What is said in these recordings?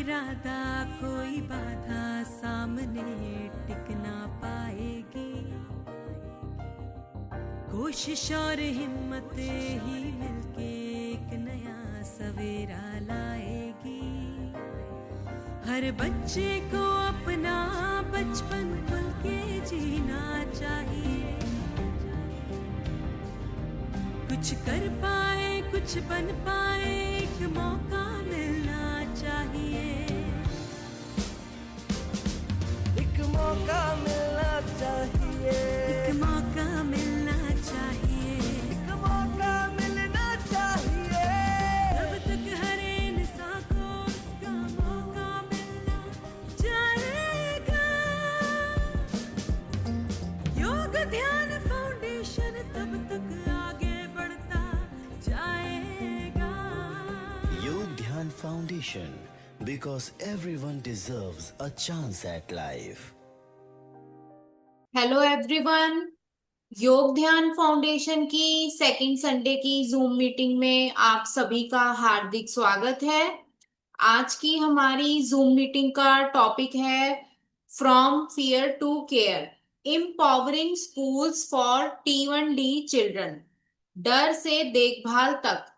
इरादा कोई बाधा सामने टिक ना पाएगी। कोशिश और हिम्मत ही मिलके एक नया सवेरा लाएगी। हर बच्चे को अपना बचपन खुल के जीना चाहिए। कुछ कर पाए कुछ बन पाए एक मौका मिलना चाहिए। एक मौका मिलना चाहिए। एक मौका मिलना चाहिए। एक मौका मिलना चाहिए। तब तक हर इंसान को उसका मौका मिलना चाहेगा। योग ध्यान फाउंडेशन तब तक आगे बढ़ता जाएगा। Yog Dhyan Foundation, because everyone deserves a chance at life. Hello everyone, योग ध्यान फाउंडेशन की सेकंड संडे की जूम मीटिंग में आप सभी का हार्दिक स्वागत है। आज की हमारी जूम मीटिंग का टॉपिक है from fear to care, empowering schools for T1D children, डर से देखभाल तक।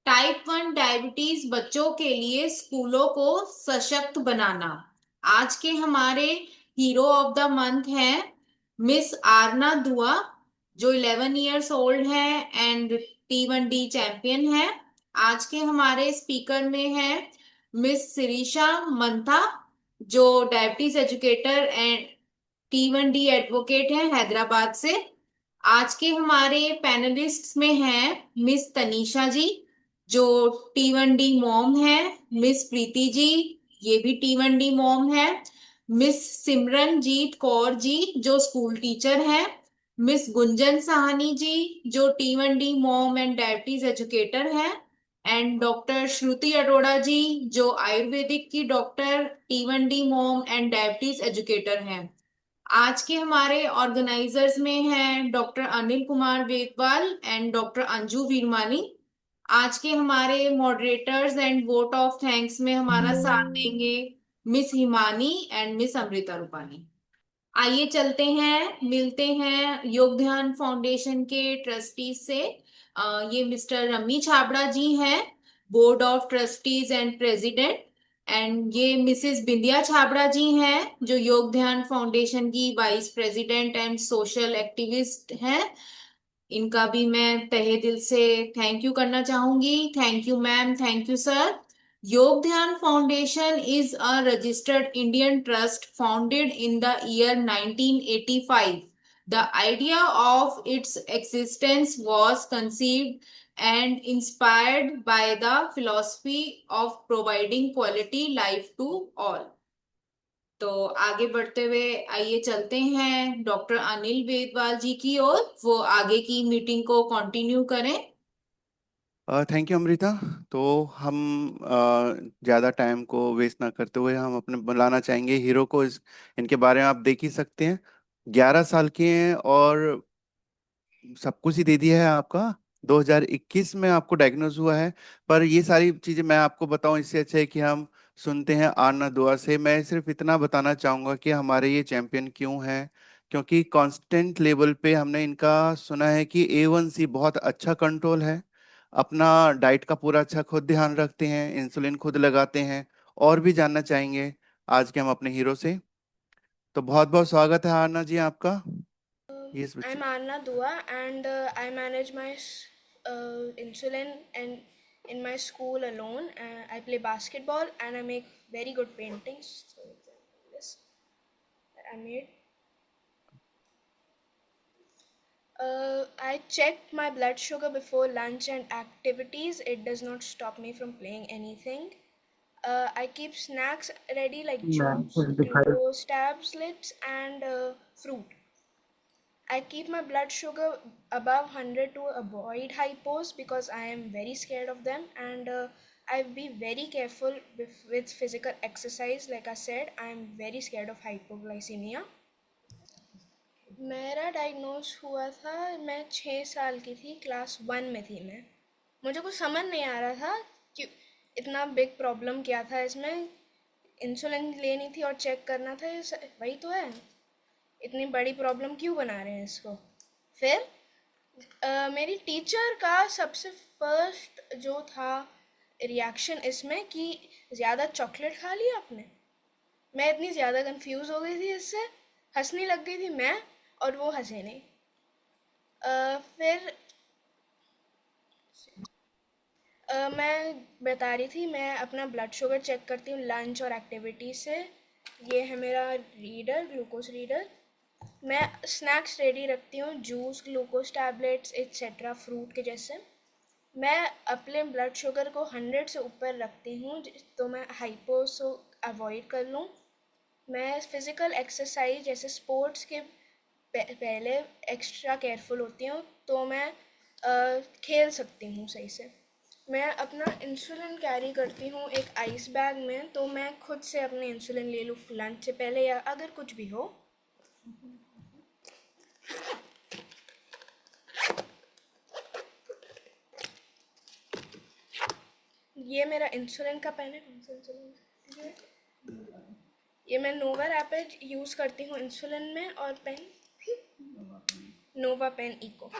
टाइप 1 डायबिटीज बच्चों के लिए स्कूलों को सशक्त बनाना। आज के हमारे हीरो ऑफ द मंथ हैं मिस आरना दुआ, जो 11 इयर्स ओल्ड है एंड T1D चैंपियन है। आज के हमारे स्पीकर में है मिस शिरीषा मंथा, जो diabetes educator and T1D advocate है हैदराबाद से। आज के हमारे पैनलिस्ट्स में हैं मिस तनीषा जी, जो T1D मॉम है, मिस प्रीति जी, ये भी T1D मॉम है, मिस सिमरनजीत कौर जी, जो स्कूल टीचर है, मिस गुंजन साहनी जी, जो T1D mom and diabetes educator है, एंड डॉक्टर श्रुति अरोड़ा जी, जो आयुर्वेदिक की doctor, T1D mom and diabetes educator हैं। आज के हमारे ऑर्गेनाइजर्स में हैं doctor Anil Kumar Vedwal and doctor Anju Virmani. आज के हमारे moderators and vote of thanks में हमारा साथ देंगे miss Himani and miss Amrita Rupani. आइए चलते हैं, मिलते हैं योग ध्यान फाउंडेशन के ट्रस्टीज से। ये मिस्टर रमी छाबड़ा जी हैं, board of trustees and president, and ये मिसेस बिंदिया छाबड़ा जी हैं, जो योग ध्यान फाउंडेशन की vice president and social activist हैं। इनका भी मैं तहे दिल से थैंक यू करना चाहूंगी। Thank you ma'am, thank you sir. Yog Dhyan Foundation is a registered Indian trust founded in the year 1985. The idea of its existence was conceived and inspired by the philosophy of providing quality life to all. तो आगे बढ़ते हुए आइए चलते हैं doctor Anil वेदवाल जी की ओर, वो आगे की मीटिंग को कंटिन्यू करें। Thank you Amrita. तो हम ज़्यादा टाइम को वेस्ट ना करते हुए हम अपने बुलाना चाहेंगे हीरो को। इनके बारे में आप देख ही सकते हैं, 11 साल के हैं और सब कुछ ही दे दिया है आपका। 2021 में आपको डायग्नोज हुआ है, पर ये सारी चीज़ें मैं आपको बताऊं इससे अच्छा है कि हम सुनते हैं आरना दुआ से। मैं सिर्फ इतना बताना चाहूँगा कि हमारे ये चैंपियन क्यों हैं, क्योंकि कांस्टेंट लेवल पे हमने इनका सुना है कि A1C बहुत अच्छा कंट्रोल है, अपना डाइट का पूरा अच्छा खुद ध्यान रखते हैं, इंसुलिन खुद लगाते हैं। और भी जानना चाहेंगे आज के हम अपने हीरो से। तो बहुत बहुत स्वागत है आरना जी आपका। Yes, I'm Arna Dua, and I manage my insulin and in my school alone. I play basketball and I make very good paintings. So this I made. I checked my blood sugar before lunch and activities. It does not stop me from playing anything. I keep snacks ready like juice, glucose tablets, and fruit. I keep my blood sugar above 100 to avoid hypos because I am very scared of them, and I be very careful with physical exercise. Like I said, I am very scared of hypoglycemia. मेरा diagnose हुआ था, मैं 6 साल की थी, class 1 में थी मैं। मुझे कुछ समझ नहीं आ रहा था कि इतना बिग प्रॉब्लम क्या था इसमें। इंसुलिन लेनी थी और चेक करना था, वही तो है। इतनी बड़ी प्रॉब्लम क्यों बना रहे हैं इसको। फिर मेरी टीचर का सबसे फर्स्ट जो था रिएक्शन इसमें कि ज़्यादा चॉकलेट खा लिया आपने। मैं इतनी ज़्यादा कंफ्यूज हो गई थी इससे, हंसने लग गई थी मैं, और वो हंसे नहीं। फिर मैं बता रही थी मैं अपना ब्लड शुगर चेक करती हूँ लंच और एक्टिविटी से। ये है मेरा रीडर, ग्लूकोज रीडर। मैं स्नैक्स रेडी रखती हूँ, juice, glucose tablets etcetera, fruit के जैसे। मैं अपने ब्लड शुगर को 100 से ऊपर रखती हूँ तो मैं हाइपोस अवॉइड कर लूँ। मैं फ़िज़िकल एक्सरसाइज जैसे स्पोर्ट्स के पहले एक्स्ट्रा केयरफुल होती हूँ तो मैं खेल सकती हूँ सही से। मैं अपना इंसुलिन कैरी करती हूँ एक आइस बैग में, तो मैं खुद से अपने इंसुलिन ले लूँ लंच से पहले या अगर कुछ भी हो। ये मेरा इंसुलिन का पेन है। कौन सा इंसुलिन? ये मैं नोवा रैपिड यूज़ करती हूँ इंसुलिन में, और पेन नोवा पेन इको।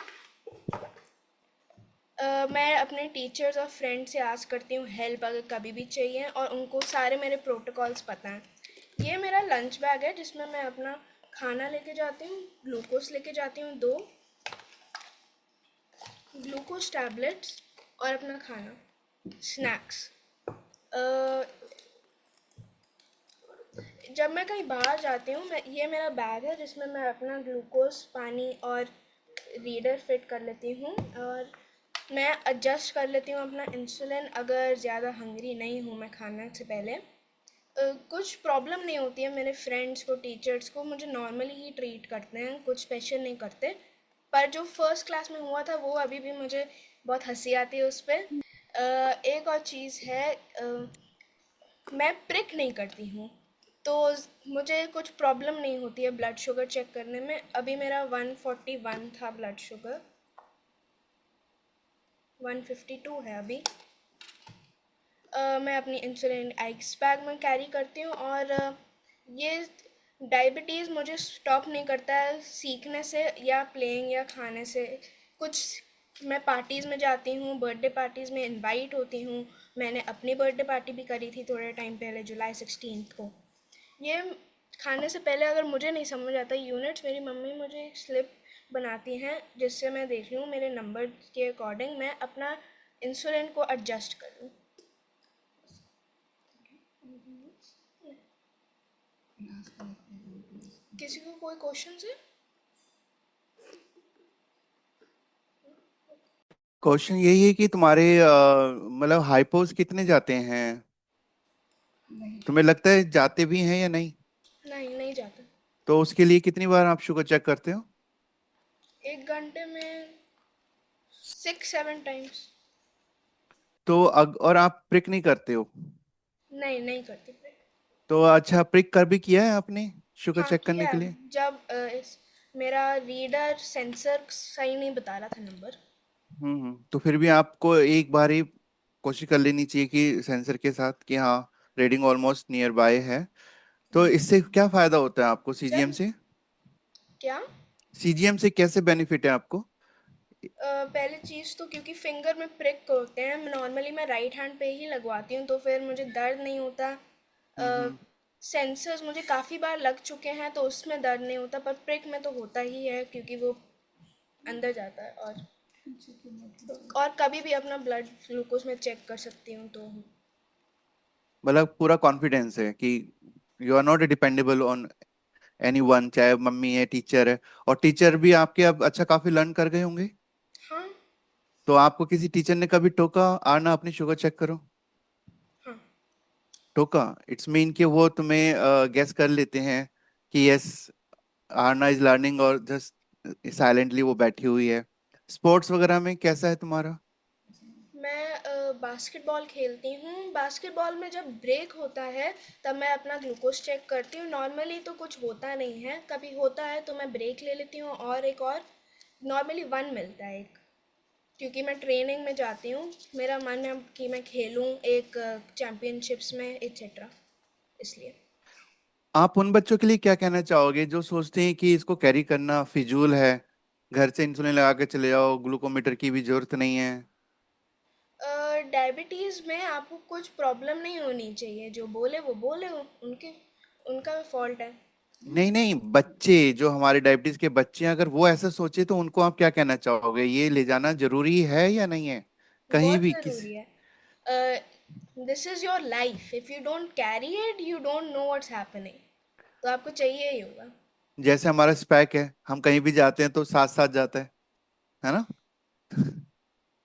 मैं अपने टीचर्स और फ्रेंड से आस्क करती हूँ हेल्प अगर कभी भी चाहिए, और उनको सारे मेरे प्रोटोकॉल्स पता हैं। ये मेरा लंच बैग है जिसमें मैं अपना खाना लेके जाती हूँ, ग्लूकोज लेके जाती हूँ 2 ग्लूकोज टैबलेट्स और अपना खाना स्नैक्स। जब मैं कहीं बाहर जाती हूँ ये मेरा बैग है जिसमें मैं अपना ग्लूकोज, पानी और रीडर फिट कर लेती हूँ, और मैं एडजस्ट कर लेती हूँ अपना इंसुलिन अगर ज़्यादा हंग्री नहीं हूँ मैं खाने से पहले। कुछ प्रॉब्लम नहीं होती है। मेरे फ्रेंड्स को, टीचर्स को मुझे नॉर्मली ही ट्रीट करते हैं, कुछ स्पेशल नहीं करते। पर जो फर्स्ट क्लास में हुआ था वो अभी भी मुझे बहुत हंसी आती है उस पर। एक और चीज़ है, मैं प्रिक नहीं करती हूँ तो मुझे कुछ प्रॉब्लम नहीं होती है ब्लड शुगर चेक करने में। अभी मेरा 141 था ब्लड शुगर, 152 है अभी। मैं अपनी इंसुलिन आइस बैग में कैरी करती हूँ, और ये डायबिटीज़ मुझे स्टॉप नहीं करता है सीखने से या प्लेइंग या खाने से। कुछ मैं पार्टीज़ में जाती हूँ, बर्थडे पार्टीज़ में इनवाइट होती हूँ। मैंने अपनी बर्थडे पार्टी भी करी थी थोड़े टाइम पहले, जुलाई 16 को। ये खाने से पहले अगर मुझे नहीं समझ आता यूनिट्स, मेरी मम्मी मुझे एक स्लिप बनाती हैं जिससे मैं देख लूँ मेरे नंबर के अकॉर्डिंग मैं अपना इंसुलिन को एडजस्ट करूँ। किसी को कोई क्वेश्चन है? क्वेश्चन यही है कि तुम्हारे मतलब हाइपोज कितने जाते हैं? तुम्हें लगता है जाते भी हैं या नहीं? नहीं जाता। तो उसके लिए कितनी बार आप शुगर चेक करते हो? 1 घंटे में 6-7 टाइम्स। तो और आप प्रिक नहीं करते हो? नहीं करती फिर। तो अच्छा, प्रिक कर भी किया है आपने शुगर हाँ चेक करने किया के है, लिए? जब मेरा रीडर सेंसर सही नहीं बता रहा था नंबर। तो फिर भी आपको एक बार ही कोशिश कर लेनी चाहिए कि सेंसर के साथ कि हाँ, रीडिंग ऑलमोस्ट नियर बाय है। तो इससे क्या फायदा होता है आपको सीजीएम जब से? क्या सीजीएम से कैसे बेनिफिट है आपको? पहली चीज़ तो क्योंकि फिंगर में प्रिक होते हैं, नॉर्मली मैं राइट हैंड पे ही लगवाती हूँ तो फिर मुझे दर्द नहीं होता। हम्म सेंसर्स मुझे काफ़ी बार लग चुके हैं तो उसमें दर्द नहीं होता, पर प्रिक में तो होता ही है क्योंकि वो अंदर जाता है। और कभी भी अपना ब्लड ग्लूकोज में चेक कर सकती हूँ तो। मतलब पूरा कॉन्फिडेंस है कि you are not dependable on anyone, चाहे मम्मी है, टीचर है। और टीचर भी आपके अब अच्छा काफी लर्न कर गए होंगे। हाँ तो आपको किसी टीचर ने कभी टोका आना अपनी शुगर चेक करो? हाँ। टोका इट्स मीन कि वो तुम्हें गेस कर लेते हैं कि यस, आरना इज लर्निंग, और जस्ट साइलेंटली वो बैठी हुई है। स्पोर्ट्स वगैरह में कैसा है तुम्हारा? मैं बास्केटबॉल खेलती हूँ। बास्केटबॉल में जब ब्रेक होता है तब मैं अपना ग्लूकोज चेक करती हूँ। नॉर्मली तो कुछ होता नहीं है, कभी होता है तो मैं ब्रेक ले लेती हूँ और एक और नॉर्मली 1 मिलता है एक, क्योंकि मैं ट्रेनिंग में जाती हूँ। मेरा मन है कि मैं खेलूँ एक चैम्पियनशिप्स में एट्सेट्रा, इसलिए। आप उन बच्चों के लिए क्या कहना चाहोगे जो सोचते हैं कि इसको कैरी करना फिजूल है, घर से इंसुलिन लगा के चले जाओ, ग्लूकोमीटर की भी जरूरत नहीं है? डायबिटीज़ में आपको कुछ प्रॉब्लम नहीं होनी चाहिए, जो बोले वो बोले, उनके उनका फॉल्ट है। नहीं नहीं, बच्चे जो हमारे डायबिटीज के बच्चे हैं, अगर वो ऐसा सोचे तो उनको आप क्या कहना चाहोगे? ये ले जाना जरूरी है या नहीं है कहीं बहुत भी किसी? ज़रूरी है। This is your life, if you don't carry it you don't know what's happening, तो आपको चाहिए ही होगा। जैसे हमारा स्पैक है, हम कहीं भी जाते हैं तो साथ साथ जाता है ना?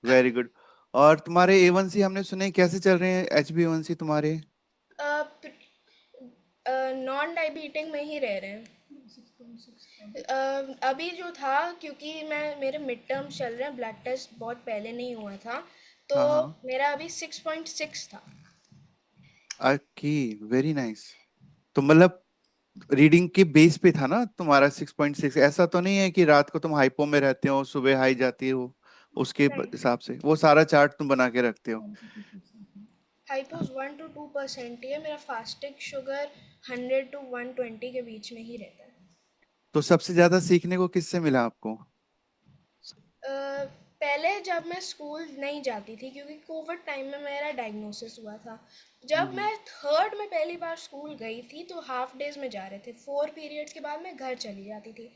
Very good. और तुम्हारे A1C हमने सुने कैसे चल रहे हैं, HbA1C तुम्हारे? नॉन डायबिटिक में ही रह रहे हैं। अभी जो था, क्योंकि मेरे मिड टर्म चल रहे हैं, ब्लड टेस्ट बहुत पहले नहीं हुआ था, तो हाँ हाँ। मेरा अभी 6.6 था। Okay, very nice. तो मतलब रीडिंग के बेस पे था ना तुम्हारा 6.6? ऐसा तो नहीं है कि रात को तुम हाइपो में रहते हो, सुबह हाई जाती हो, उसके नहीं, हिसाब से वो सारा चार्ट तुम बना के रखते हो? हाइपोज 1 to 2% ही है, मेरा फास्टिक शुगर 100 to 120 के बीच में ही रहता है। तो सबसे ज्यादा सीखने को किससे मिला आपको? पहले जब मैं स्कूल नहीं जाती थी, क्योंकि कोविड टाइम में मेरा डायग्नोसिस हुआ था, जब मैं थर्ड में पहली बार स्कूल गई थी तो हाफ डेज में जा रहे थे, 4 पीरियड्स के बाद मैं घर चली जाती थी।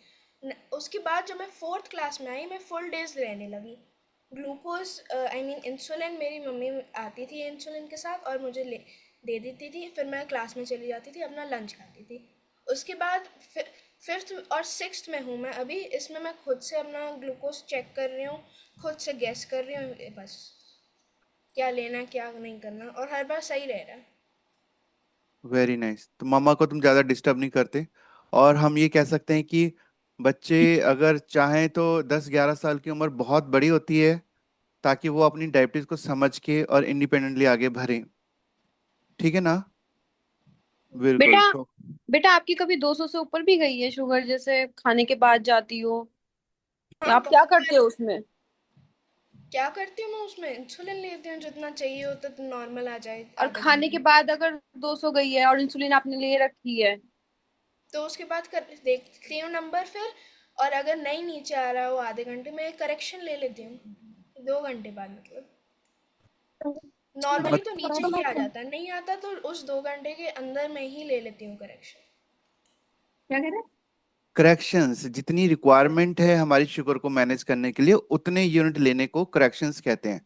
उसके बाद जब मैं फोर्थ क्लास में आई, मैं फुल डेज रहने लगी। ग्लूकोज आई मीन इंसुलिन, मेरी मम्मी आती थी इंसुलिन के साथ और मुझे दे देती थी, फिर मैं क्लास में चली जाती थी, अपना लंच खाती थी। उसके बाद फिफ्थ और सिक्स्थ में हूँ मैं अभी, इसमें मैं खुद से अपना ग्लूकोज चेक कर रही हूँ, खुद से गैस कर रही हूँ, बस क्या लेना है क्या नहीं करना, और हर बार सही रह रहा है। Very nice. तो मम्मा को तुम ज्यादा डिस्टर्ब नहीं करते? और हम ये कह सकते हैं कि बच्चे अगर चाहें तो 10-11 साल की उम्र बहुत बड़ी होती है, ताकि वो अपनी डायबिटीज को समझ के और इंडिपेंडेंटली आगे बढ़े। ठीक है ना? बेटा, बिल्कुल। तो बेटा आपकी कभी 200 से ऊपर भी गई है शुगर, जैसे खाने के बाद जाती हो? हाँ, आप क्या बहुत करते बार। हो उसमें? क्या करती हूँ मैं उसमें? इंसुलिन लेती हूँ, जितना चाहिए होता तो नॉर्मल आ जाए और आधे खाने के घंटे में। बाद अगर 200 गई है और इंसुलिन आपने ले रखी है? तो उसके बाद कर देखती हूँ नंबर फिर, और अगर नहीं नीचे आ रहा हो आधे घंटे में, करेक्शन ले लेती हूँ 2 घंटे बाद, मतलब नॉर्मली मत तो नीचे ही आ जाता है, नहीं आता तो उस 2 घंटे के अंदर में ही ले लेती हूँ करेक्शन। क्या कह रहे करेक्शंस जितनी रिक्वायरमेंट है हमारी शुगर को मैनेज करने के लिए, उतने यूनिट लेने को करेक्शंस कहते हैं।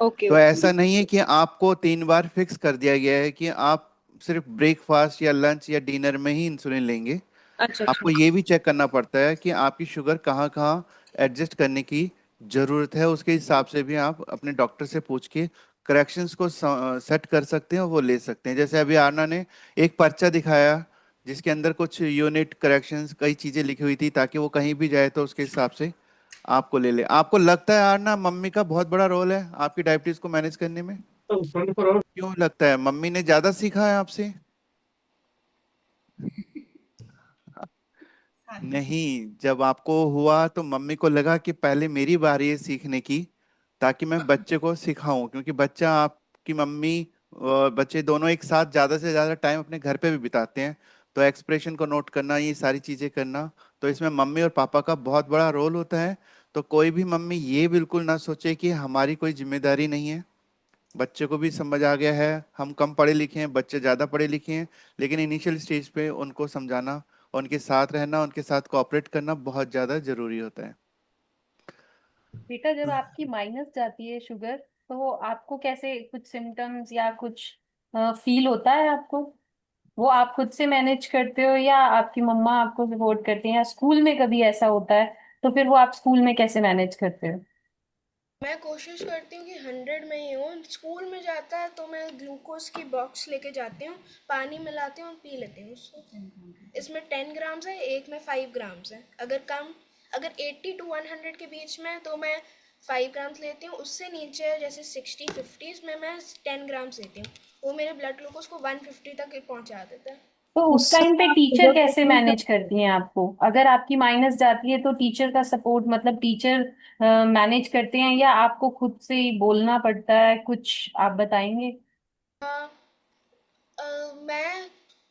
ओके तो ओके। ऐसा नहीं है कि आपको 3 बार फिक्स कर दिया गया है कि आप सिर्फ ब्रेकफास्ट या लंच या डिनर में ही इंसुलिन लेंगे। अच्छा अच्छा। आपको ये भी चेक करना पड़ता है कि आपकी शुगर कहाँ कहाँ एडजस्ट करने की जरूरत है, उसके हिसाब से भी आप अपने डॉक्टर से पूछ के करेक्शंस को सेट कर सकते हैं और वो ले सकते हैं। जैसे अभी आरना ने एक पर्चा दिखाया जिसके अंदर कुछ यूनिट करेक्शंस कई चीजें लिखी हुई थी, ताकि वो कहीं भी जाए तो उसके हिसाब से आपको ले ले। आपको लगता है आरना मम्मी का बहुत बड़ा रोल है आपकी डायबिटीज को मैनेज करने में? क्यों लगता है, मम्मी ने ज्यादा सीखा है आपसे? नहीं, जब आपको हुआ तो मम्मी को लगा कि पहले मेरी बारी है सीखने की, ताकि मैं बच्चे को सिखाऊं, क्योंकि बच्चा आपकी मम्मी और बच्चे दोनों एक साथ ज्यादा से ज्यादा टाइम अपने घर पे भी बिताते हैं। तो एक्सप्रेशन को नोट करना, ये सारी चीजें करना, तो इसमें मम्मी और पापा का बहुत बड़ा रोल होता है। तो कोई भी मम्मी ये बिल्कुल ना सोचे कि हमारी कोई जिम्मेदारी नहीं है। बच्चे को भी समझ आ गया है, हम कम पढ़े लिखे हैं, बच्चे ज़्यादा पढ़े लिखे हैं, लेकिन इनिशियल स्टेज पे उनको समझाना और उनके साथ रहना, उनके साथ कोऑपरेट करना बहुत ज़्यादा ज़रूरी होता है। बेटा, जब आपकी माइनस जाती है शुगर, तो आपको कैसे कुछ सिम्टम्स या कुछ फील होता है आपको? वो आप खुद से मैनेज करते हो या आपकी मम्मा आपको सपोर्ट करती हैं, या स्कूल में कभी ऐसा होता है तो फिर वो आप स्कूल में कैसे मैनेज करते हो? मैं कोशिश करती हूँ कि 100 में ही हूँ। स्कूल में जाता है तो मैं ग्लूकोज की बॉक्स लेके जाती हूँ, पानी मिलाती हूँ और पी लेती हूँ उसको। इसमें 10 ग्राम्स है, एक में 5 ग्राम्स है। अगर 80 to 100 के बीच में है तो मैं 5 ग्राम्स लेती हूँ, उससे नीचे है जैसे 60-50 में मैं 10 ग्राम्स लेती हूँ। वो मेरे ब्लड ग्लूकोज को 150 तक पहुँचा देता है। तो उस टाइम पे टीचर कैसे मैनेज करती हैं आपको? अगर आपकी माइनस जाती है तो टीचर का सपोर्ट, मतलब टीचर मैनेज करते हैं या आपको खुद से ही बोलना पड़ता है? कुछ आप बताएंगे? मैं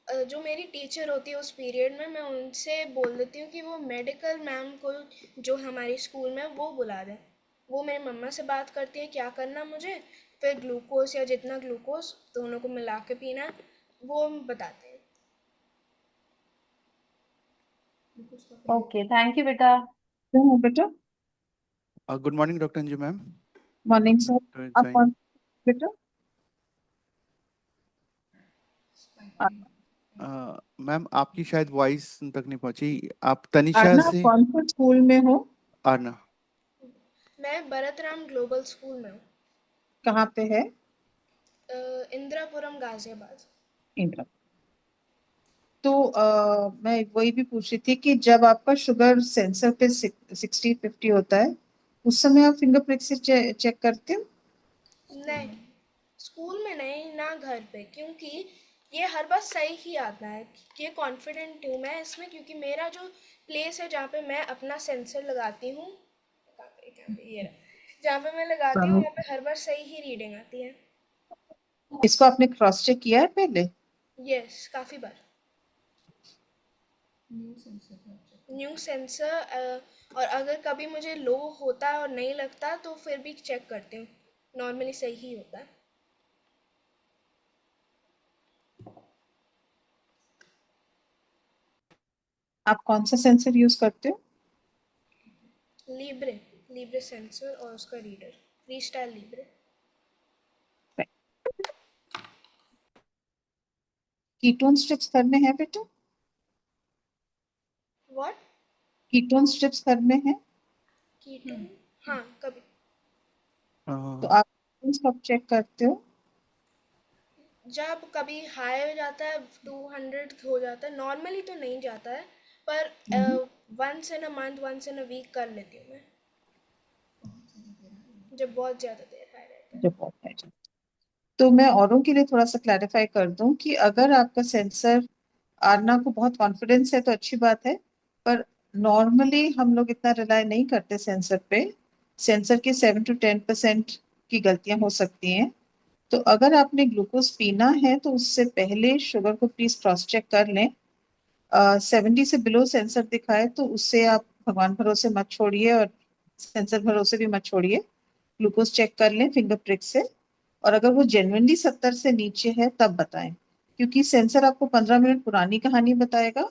जो मेरी टीचर होती है उस पीरियड में, मैं उनसे बोल देती हूँ कि वो मेडिकल मैम को जो हमारी स्कूल में वो बुला दें। वो मेरी मम्मा से बात करती है क्या करना मुझे, फिर ग्लूकोज या जितना ग्लूकोज दोनों को मिला के पीना है वो बताते हैं। ओके, थैंक यू बेटा। हाँ बेटा। Good morning doctor Anju ma'am. Morning sir. आप जॉइन। कौन बेटा? मैम आपकी शायद वॉइस तक नहीं पहुंची। आप तनिषा आरना, आप से? कौन से स्कूल में हो? आरना। मैं भरतराम ग्लोबल स्कूल में हूँ, कहाँ पे है? इंदिरापुरम गाजियाबाद। इंदिरा। तो मैं वही भी पूछ रही थी कि जब आपका शुगर सेंसर पे 60-50 होता है, उस समय आप फिंगर प्रिक से चेक करते हो? नहीं, स्कूल में नहीं ना घर पे, क्योंकि ये हर बार सही ही आता है। ये कॉन्फिडेंट हूँ मैं इसमें, क्योंकि मेरा जो प्लेस है जहाँ पे मैं अपना सेंसर लगाती हूँ, ये रहा, जहाँ पे मैं लगाती हूँ वहाँ पे हर बार सही ही रीडिंग आती है। इसको आपने क्रॉस चेक किया है पहले? यस, काफ़ी बार। न्यू सेंसर, और अगर कभी मुझे लो होता है और नहीं लगता तो फिर भी चेक करती हूँ, नॉर्मली सही ही होता है। आप कौन सा सेंसर यूज करते हो? लीब्रे, लीब्रे सेंसर और उसका reader, freestyle libre. Ketone strips करने हैं बेटा? व्हाट? कीटोन स्ट्रिप्स करने हैं? कीटोन? हाँ, कभी। तो आप कब चेक करते हो? जब कभी हाई हो जाता है, 200 हो जाता है, नॉर्मली तो नहीं जाता है, पर once in a month, once in a week कर लेती हूँ मैं, जब बहुत ज़्यादा देर हाई रहता है। जब बहुत है। तो मैं औरों के लिए थोड़ा सा क्लैरिफाई कर दूं कि अगर आपका सेंसर, आरना को बहुत कॉन्फिडेंस है तो अच्छी बात है, पर नॉर्मली हम लोग इतना रिलाय नहीं करते सेंसर पे। सेंसर के 7 to 10% की गलतियां हो सकती हैं। तो अगर आपने ग्लूकोज पीना है तो उससे पहले शुगर को प्लीज क्रॉस चेक कर लें। 70 से बिलो सेंसर दिखाए तो उससे आप भगवान भरोसे मत छोड़िए और सेंसर भरोसे भी मत छोड़िए। ग्लूकोज चेक कर लें फिंगर प्रिक से, और अगर वो जेन्युइनली 70 से नीचे है तब बताएं, क्योंकि सेंसर आपको 15 मिनट पुरानी कहानी बताएगा।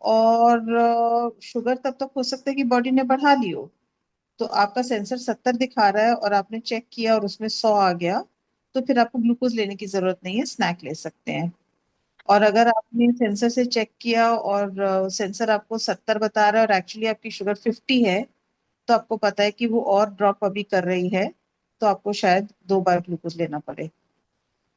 और शुगर तब तक हो सकता है कि बॉडी ने बढ़ा ली हो। तो आपका सेंसर 70 दिखा रहा है और आपने चेक किया और उसमें 100 आ गया, तो फिर आपको ग्लूकोज लेने की जरूरत नहीं है, स्नैक ले सकते हैं। और अगर आपने सेंसर से चेक किया और सेंसर आपको 70 बता रहा है और एक्चुअली आपकी शुगर 50 है, तो आपको पता है कि वो और ड्रॉप अभी कर रही है, तो आपको शायद 2 बार ग्लूकोज लेना पड़े।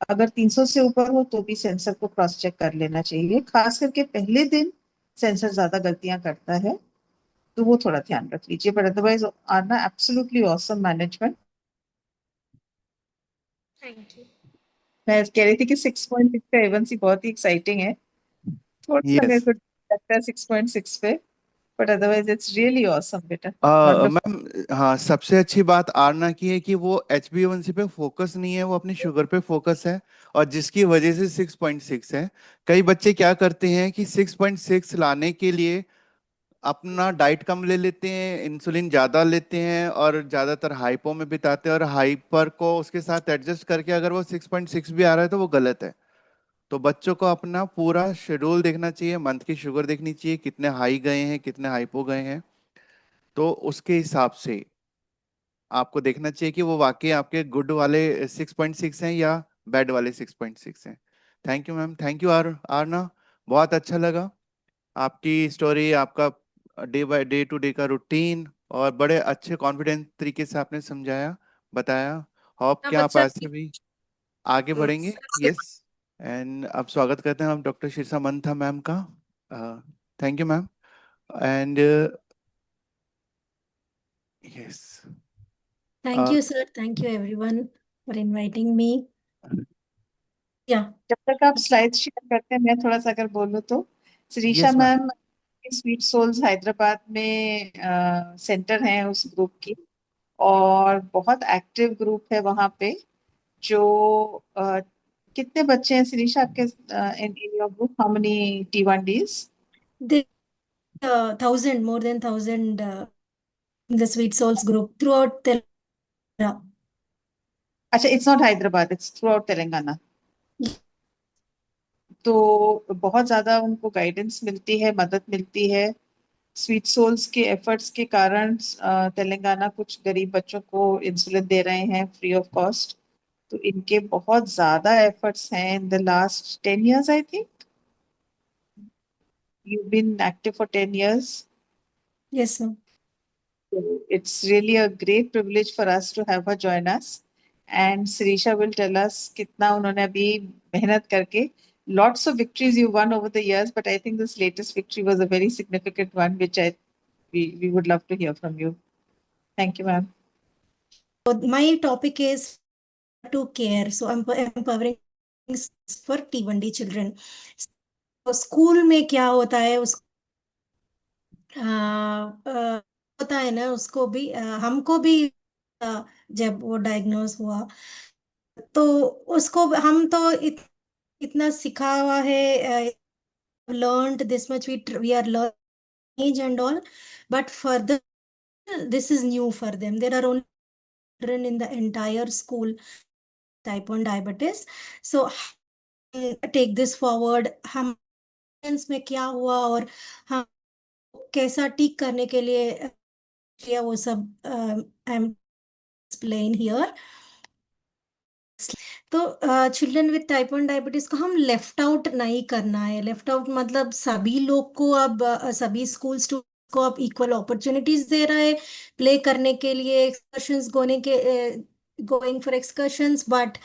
अगर 300 से ऊपर हो तो भी सेंसर को क्रॉस चेक कर लेना चाहिए, खास करके पहले दिन सेंसर ज्यादा गलतियां करता है, तो वो थोड़ा ध्यान रख लीजिए। बट अदरवाइज आना absolutely awesome management. Thank you. मैं कह रही थी कि 6.6 का एवनसी बहुत ही एक्साइटिंग है। थोड़ा सा मेरे यस। को लगता है 6.6 पे, but otherwise it's really awesome बेटा। वंडरफुल। मैम हाँ, सबसे अच्छी बात आरना की है कि वो HbA1c पे फोकस नहीं है, वो अपनी शुगर पे फोकस है, और जिसकी वजह से 6.6 है। कई बच्चे क्या करते हैं कि 6.6 लाने के लिए अपना डाइट कम ले लेते हैं, इंसुलिन ज़्यादा लेते हैं और ज़्यादातर हाइपो में बिताते हैं, और हाइपर को उसके साथ एडजस्ट करके अगर वो 6.6 भी आ रहा है तो वो गलत है। तो बच्चों को अपना पूरा शेड्यूल देखना चाहिए, मंथ की शुगर देखनी चाहिए, कितने हाई गए हैं कितने हाइपो गए हैं, तो उसके हिसाब से आपको देखना चाहिए कि वो वाकई आपके गुड वाले 6.6 हैं या बैड वाले 6.6 हैं। Thank you ma'am, thank you Aarna. बहुत अच्छा लगा आपकी स्टोरी, आपका day by day to day का रूटीन, और बड़े अच्छे कॉन्फिडेंस तरीके से आपने समझाया, बताया। होप कि आप ऐसे भी आगे बढ़ेंगे। यस। एंड अब स्वागत करते हैं हम डॉक्टर शीर्षा मंथा मैम का। Thank you ma'am. And yes. Thank you, sir. Thank you, everyone, for inviting me. Yeah. जब तक आप स्लाइड शेयर करते हैं, मैं थोड़ा सा अगर बोलूँ तो, Shirisha yes ma'am. Ma'am sweet souls Hyderabad में सेंटर हैं उस ग्रुप की, और बहुत एक्टिव ग्रुप है वहाँ पे, जो कितने बच्चे हैं शिरीषा आपके in your group? How many T1Ds? There 1,000, more than 1,000 in the Sweet Souls group throughout Telangana. अच्छा, it's not Hyderabad, it's through out Telangana. तो बहुत ज्यादा उनको गाइडेंस मिलती है, मदद मिलती है। स्वीट सोल्स के एफर्ट्स के कारण तेलंगाना कुछ गरीब बच्चों को इंसुलिन दे रहे हैं फ्री ऑफ कॉस्ट। तो इनके बहुत ज्यादा एफर्ट्स हैं in the last 10 years, I think you been active for 10 years. Yes, sir. So it's really a great privilege for us to have her join us. And Sirisha will tell us कितना उन्होंने अभी मेहनत करके, lots of victories you won over the years, but I think this latest victory was a very significant one, which we would love to hear from you. Thank you, ma'am. So my topic is to care. So I'm empowering for T1D children. तो school में क्या होता है उस होता है ना, उसको भी हमको भी जब वो डायग्नोज हुआ तो उसको हम तो इतना सिखा हुआ है, learned this much, we are learning age and all, but further this is new for them. There are only children in the entire school type 1 diabetes. So take this forward, हम में क्या हुआ और हम कैसा ठीक करने के लिए किया, वो सब आई एम एक्सप्लेन हियर। तो चिल्ड्रन विद टाइप 1 डायबिटीज को हम लेफ्ट आउट नहीं करना है। लेफ्ट आउट मतलब सभी लोग को अब सभी स्कूल स्टूडेंट को अब इक्वल अपॉर्चुनिटीज दे रहा है प्ले करने के लिए, excursions going for excursions, but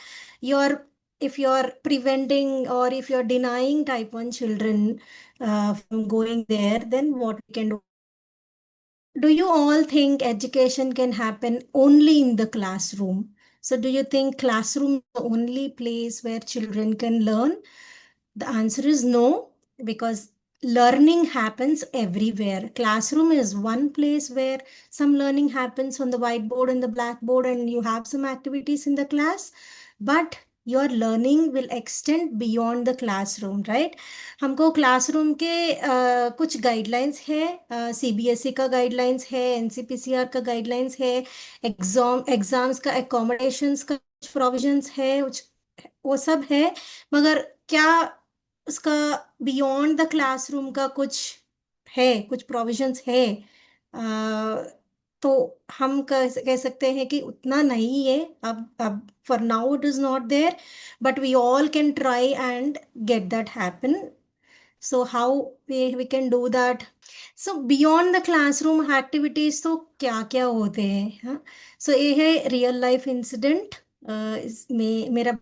your if you're preventing or if you're denying type 1 children from going there, then what we can do? Do you all think education can happen only in the classroom? So do you think classroom is the only place where children can learn? The answer is no, because learning happens everywhere. Classroom is one place where some learning happens on the whiteboard and the blackboard, and you have some activities in the class, but your learning will extend beyond the classroom, right? हमको classroom के कुछ guidelines है, CBSE का guidelines है, NCPCR का guidelines है, exams का accommodations का कुछ प्रोविजंस है, वो सब है, मगर क्या उसका बियॉन्ड द क्लासरूम का कुछ है, कुछ प्रोविजंस है? तो हम कह सकते हैं कि उतना नहीं है अब for now it is not there, but we all can try and get that happen. So how we can do that? So beyond the classroom activities, तो क्या क्या होते हैं? हाँ, so ये है रियल लाइफ इंसिडेंट इसमें मेरा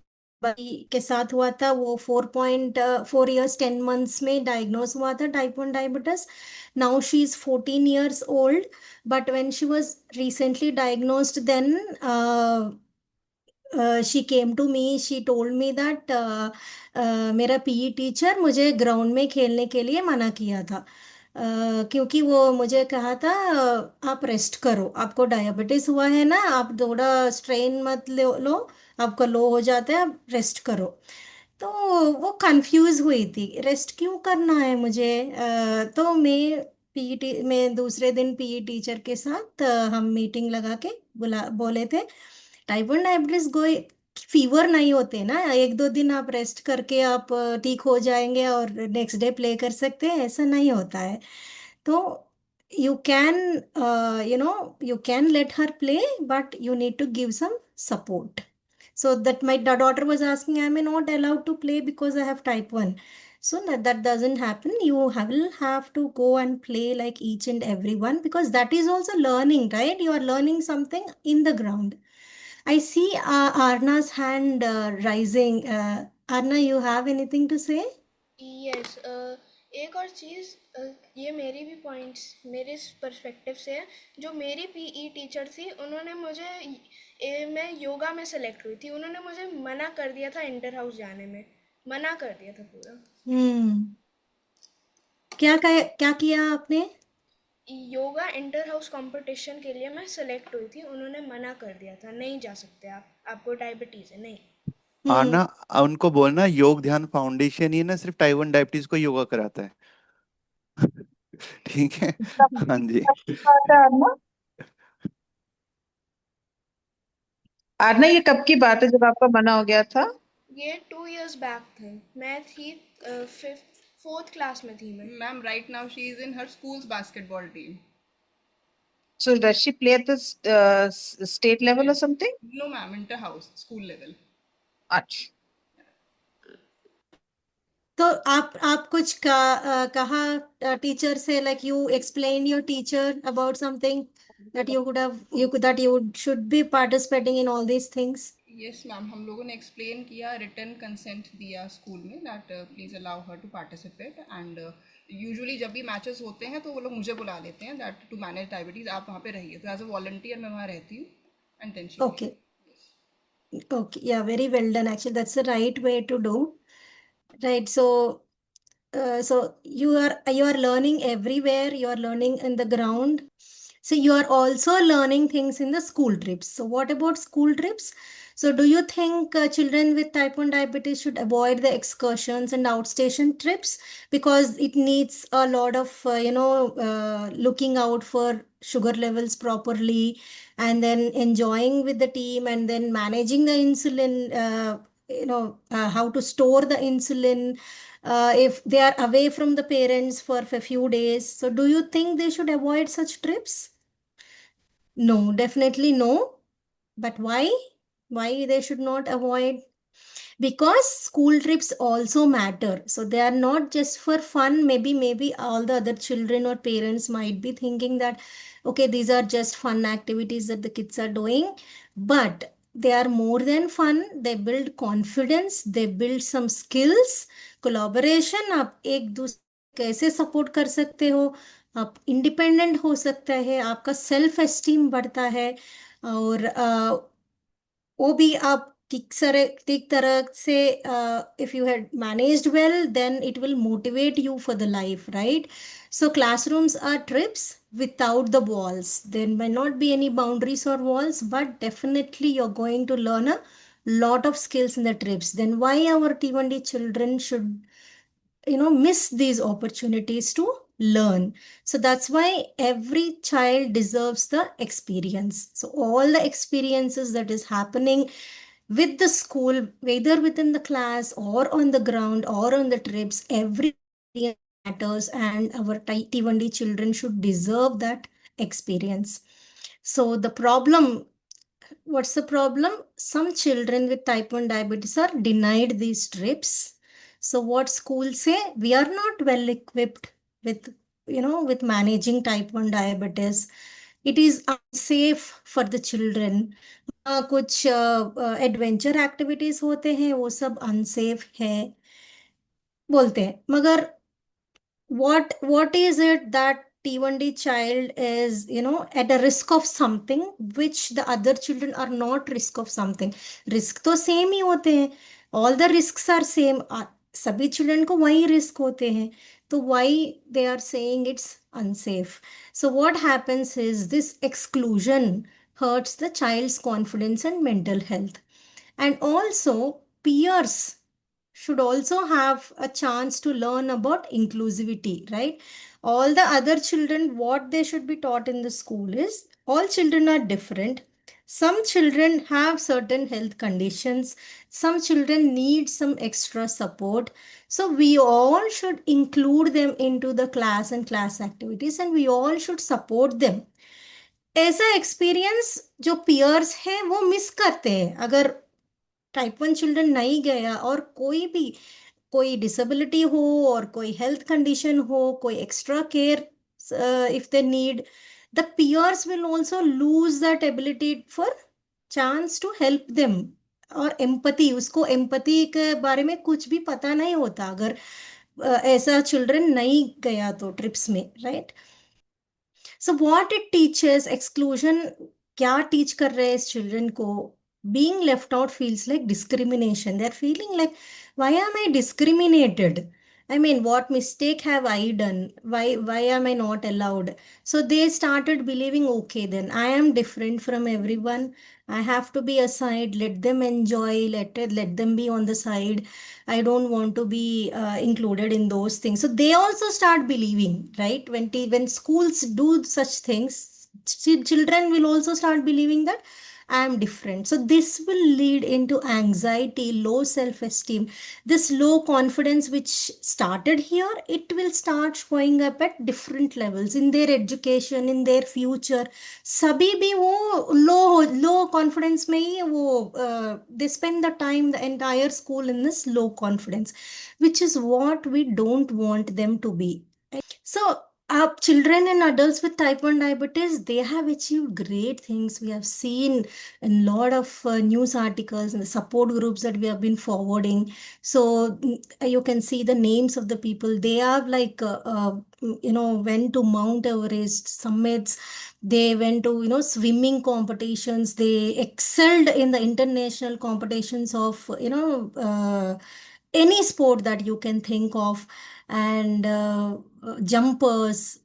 भाई के साथ हुआ था। वो 4.4 years 10 months में डायग्नोज हुआ था type 1 diabetes. Now she is 14 years old, but when she was recently diagnosed, then she came to me, she told me that मेरा पीई टीचर मुझे ग्राउंड में खेलने के लिए मना किया था, क्योंकि वो मुझे कहा था आप रेस्ट करो, आपको डायबिटीज हुआ है ना, आप थोड़ा स्ट्रेन मत लो, आपका लो हो जाता है, आप रेस्ट करो. तो वो कंफ्यूज हुई थी, रेस्ट क्यों करना है मुझे. तो मैं दूसरे दिन पीई टीचर के साथ हम मीटिंग लगा के बोले थे टाइप 1 डायबिटीज कोई फीवर नहीं होते ना, 1-2 दिन आप रेस्ट करके आप ठीक हो जाएंगे और नेक्स्ट डे प्ले कर सकते हैं, ऐसा नहीं होता है. तो you can you can let her play, but you need to give some support. So that my daughter was asking, am I not allowed to play because I have type 1? So that doesn't happen. You will have to go and play like each and everyone, because that is also learning, right? You are learning something in the ground. I see Arna's hand rising. Arna, you have anything to say? Yes एक और चीज़, ये मेरी भी points मेरे perspective से है. जो मेरी पीई टीचर थी, उन्होंने मुझे मैं योगा में सेलेक्ट हुई थी, उन्होंने मुझे मना कर दिया था इंटर हाउस जाने में, मना कर दिया था पूरा. क्या किया आपने? योगा इंटर हाउस कंपटीशन के लिए मैं सेलेक्ट हुई थी, उन्होंने मना कर दिया था, नहीं जा सकते आप, आपको डायबिटीज़ है, नहीं. आना, उनको बोलना योग ध्यान फाउंडेशन ही ना सिर्फ टाइप 1 डायबिटीज को योगा कराता है। ठीक है। हाँ जी। बात है आरना। आरना, ये कब की बात है जब आपका मना हो गया था? ये 2 years बैक थे, मैं थी 4th क्लास में थी मैं। Ma'am, right now she is in her school's basketball team. So does she play at the state level or something? No, ma'am, inter-house, school level. अच्छा। तो आप कुछ कहा टीचर से, like you explained your teacher about something that you that you should be participating in all these things? Yes, ma'am, हम लोगों ने explain किया, written consent दिया school में that please allow her to participate, and usually जब भी matches होते हैं तो वो लोग मुझे बुला लेते हैं that to manage diabetes आप वहाँ पे रहिए, तो as a volunteer मैं वहाँ रहती हूँ, and then she Okay. Okay, yeah, very well done. Actually, that's the right way to do. Right. So you are learning everywhere. You are learning in the ground. So you are also learning things in the school trips. So what about school trips? So do you think children with type 1 diabetes should avoid the excursions and outstation trips because it needs a lot of looking out for sugar levels properly, and then enjoying with the team, and then managing the insulin, how to store the insulin if they are away from the parents for a few days. So do you think they should avoid such trips? No, definitely no. But why? Why they should not avoid? Because school trips also matter. So they are not just for fun. Maybe all the other children or parents might be thinking that, okay, these are just fun activities that the kids are doing, but they are more than fun. They build confidence, they build some skills, collaboration. आप एक दूसरे कैसे support कर सकते हो, आप independent हो सकता है, आपका सेल्फ एस्टीम बढ़ता है, और वो भी आप ठीक तरह से if you had managed well, then it will motivate you for the life, right? So classrooms are trips without the walls. There may not be any boundaries or walls, but definitely you're going to learn a lot of skills in the trips. Then why our T1D children should miss these opportunities to learn? So that's why every child deserves the experience. So all the experiences that is happening with the school, whether within the class or on the ground or on the trips, every experience matters, and our T1D children should deserve that experience. So the problem, what's the problem? Some children with type 1 diabetes are denied these trips. So what schools say, we are not well equipped with with managing type 1 diabetes. It is unsafe for the children. कुछ adventure activities होते हैं वो सब unsafe है बोलते हैं, मगर what is it that T1D child is at a risk of something which the other children are not risk of something? Risk तो सेम ही होते हैं, all the risks are same. सभी चिल्ड्रन को वही रिस्क होते हैं, तो why they are saying it's unsafe? So what happens is this exclusion hurts the child's confidence and mental health. And also peers should also have a chance to learn about inclusivity, right? All the other children, what they should be taught in the school is all children are different. Some children have certain health conditions. Some children need some extra support. So we all should include them into the class and class activities, and we all should support them. ऐसा experience जो piers हैं वो miss करते हैं अगर type 1 children नहीं गया, और कोई डिसेबिलिटी हो और कोई हेल्थ कंडीशन हो, कोई extra care if they need, the peers will also lose that ability for chance to help them. और एम्पति, उसको एम्पति के बारे में कुछ भी पता नहीं होता अगर ऐसा चिल्ड्रन नहीं गया तो ट्रिप्स में, right? So what it teachers, exclusion क्या टीच कर रहे हैं इस चिल्ड्रन को? Being left out feels like discrimination. They're feeling like, why am I discriminated? I mean, what mistake have I done? Why am I not allowed? So they started believing, okay, then I am different from everyone. I have to be aside. Let them enjoy. Let them be on the side. I don't want to be included in those things. So they also start believing, right? When schools do such things, children will also start believing that I am different. So this will lead into anxiety, low self-esteem. This low confidence which started here, it will start showing up at different levels in their education, in their future. सभी भी वो low confidence में ही वो they spend the time, the entire school in this low confidence, which is what we don't want them to be. So, children and adults with type 1 diabetes, they have achieved great things. We have seen a lot of news articles and the support groups that we have been forwarding. So, you can see the names of the people. They have went to Mount Everest summits. They went to, swimming competitions. They excelled in the international competitions of, any sport that you can think of, and jumpers,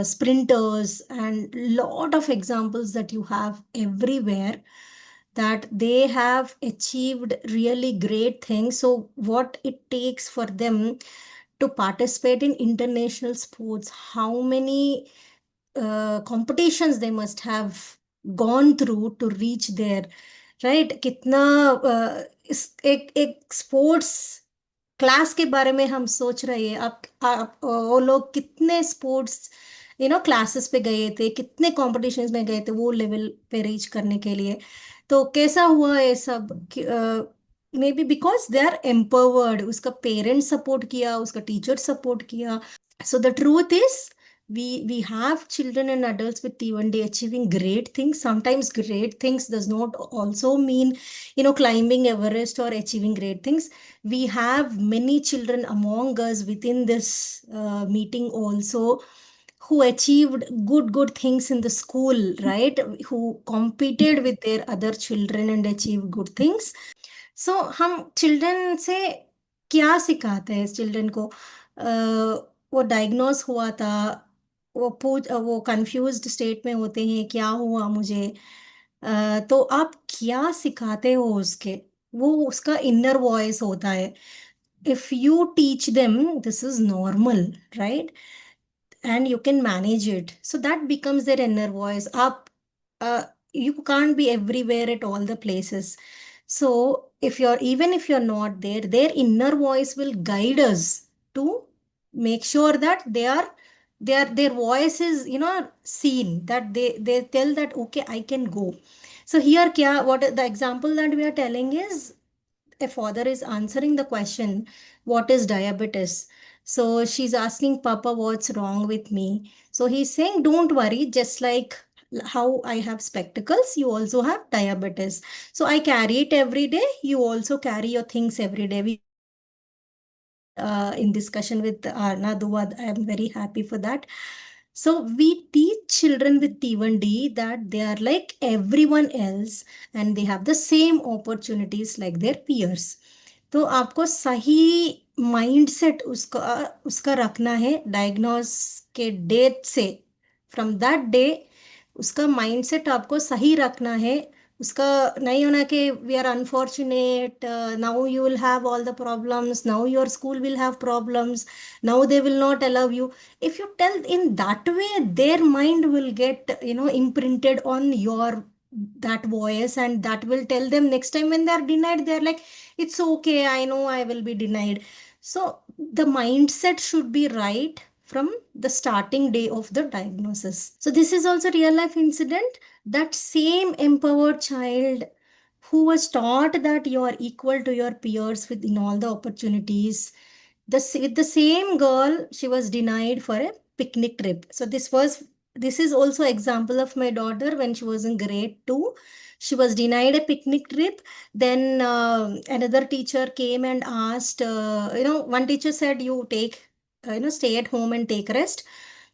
sprinters, and lot of examples that you have everywhere, that they have achieved really great things. So what it takes for them to participate in international sports, how many competitions they must have gone through to reach there, right? कितना एक sports class के बारे में हम सोच रहे हैं। आप वो लोग कितने स्पोर्ट्स क्लासेस पे गए थे, कितने कॉम्पिटिशन्स में गए थे वो लेवल पे रीच करने के लिए। तो कैसा हुआ ये सब? Maybe because they are empowered, उसका पेरेंट्स सपोर्ट किया, उसका टीचर सपोर्ट किया। So the truth is, we have children and adults with T1D achieving great things. Sometimes great things does not also mean, climbing Everest or achieving great things. We have many children among us within this meeting also, who achieved good things in the school, right? Who competed with their other children and achieved good things. So हम children से क्या सिखाते हैं? Children को वो diagnose हुआ था, वो कंफ्यूज्ड स्टेट में होते हैं, क्या हुआ मुझे? तो आप क्या सिखाते हो उसके? वो उसका इनर वॉइस होता है। If you teach them this is normal, right, and you can manage it, so that becomes their inner voice. Up You can't be everywhere at all the places. So even if you're not there, their inner voice will guide us to make sure that their voice is seen, that they tell that okay, I can go. So here what the example that we are telling is, a father is answering the question, what is diabetes? So she's asking, Papa, what's wrong with me? So he's saying, don't worry, just like how I have spectacles, you also have diabetes. So I carry it every day, you also carry your things every day. In discussion with Arna Duwad, I am very happy for that. So we teach children with T1D that they are like everyone else and they have the same opportunities like their peers. तो आपको सही mindset उसका रखना है diagnose के date से। From that day उसका mindset आपको सही रखना है। उसका नहीं होना कि we are unfortunate, now you will have all the problems, now your school will have problems, now they will not allow you. If you tell in that way, their mind will get imprinted on your that voice, and that will tell them next time when they are denied, they are like, it's okay, I know I will be denied. So the mindset should be right from the starting day of the diagnosis. So this is also real life incident. That same empowered child who was taught that you are equal to your peers within all the opportunities, with the same girl, she was denied for a picnic trip. So this is also example of my daughter when she was in grade 2. She was denied a picnic trip. Then another teacher came and asked, one teacher said, you take, stay at home and take rest.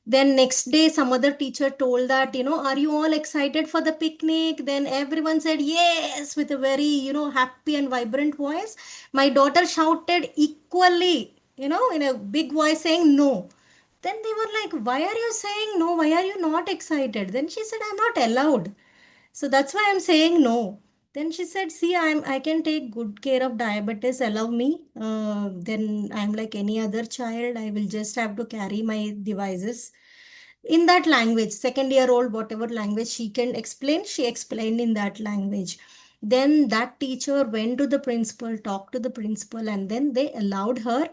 Then next day, some other teacher told that, are you all excited for the picnic? Then everyone said yes, with a very, happy and vibrant voice. My daughter shouted equally in a big voice saying no. Then they were like, why are you saying no? Why are you not excited? Then she said, I'm not allowed. So that's why I'm saying no. Then she said, see, I can take good care of diabetes, allow me. Then I'm like any other child. I will just have to carry my devices in that language. Second year old, whatever language she can explain, she explained in that language. Then that teacher went to the principal, talked to the principal, and then they allowed her.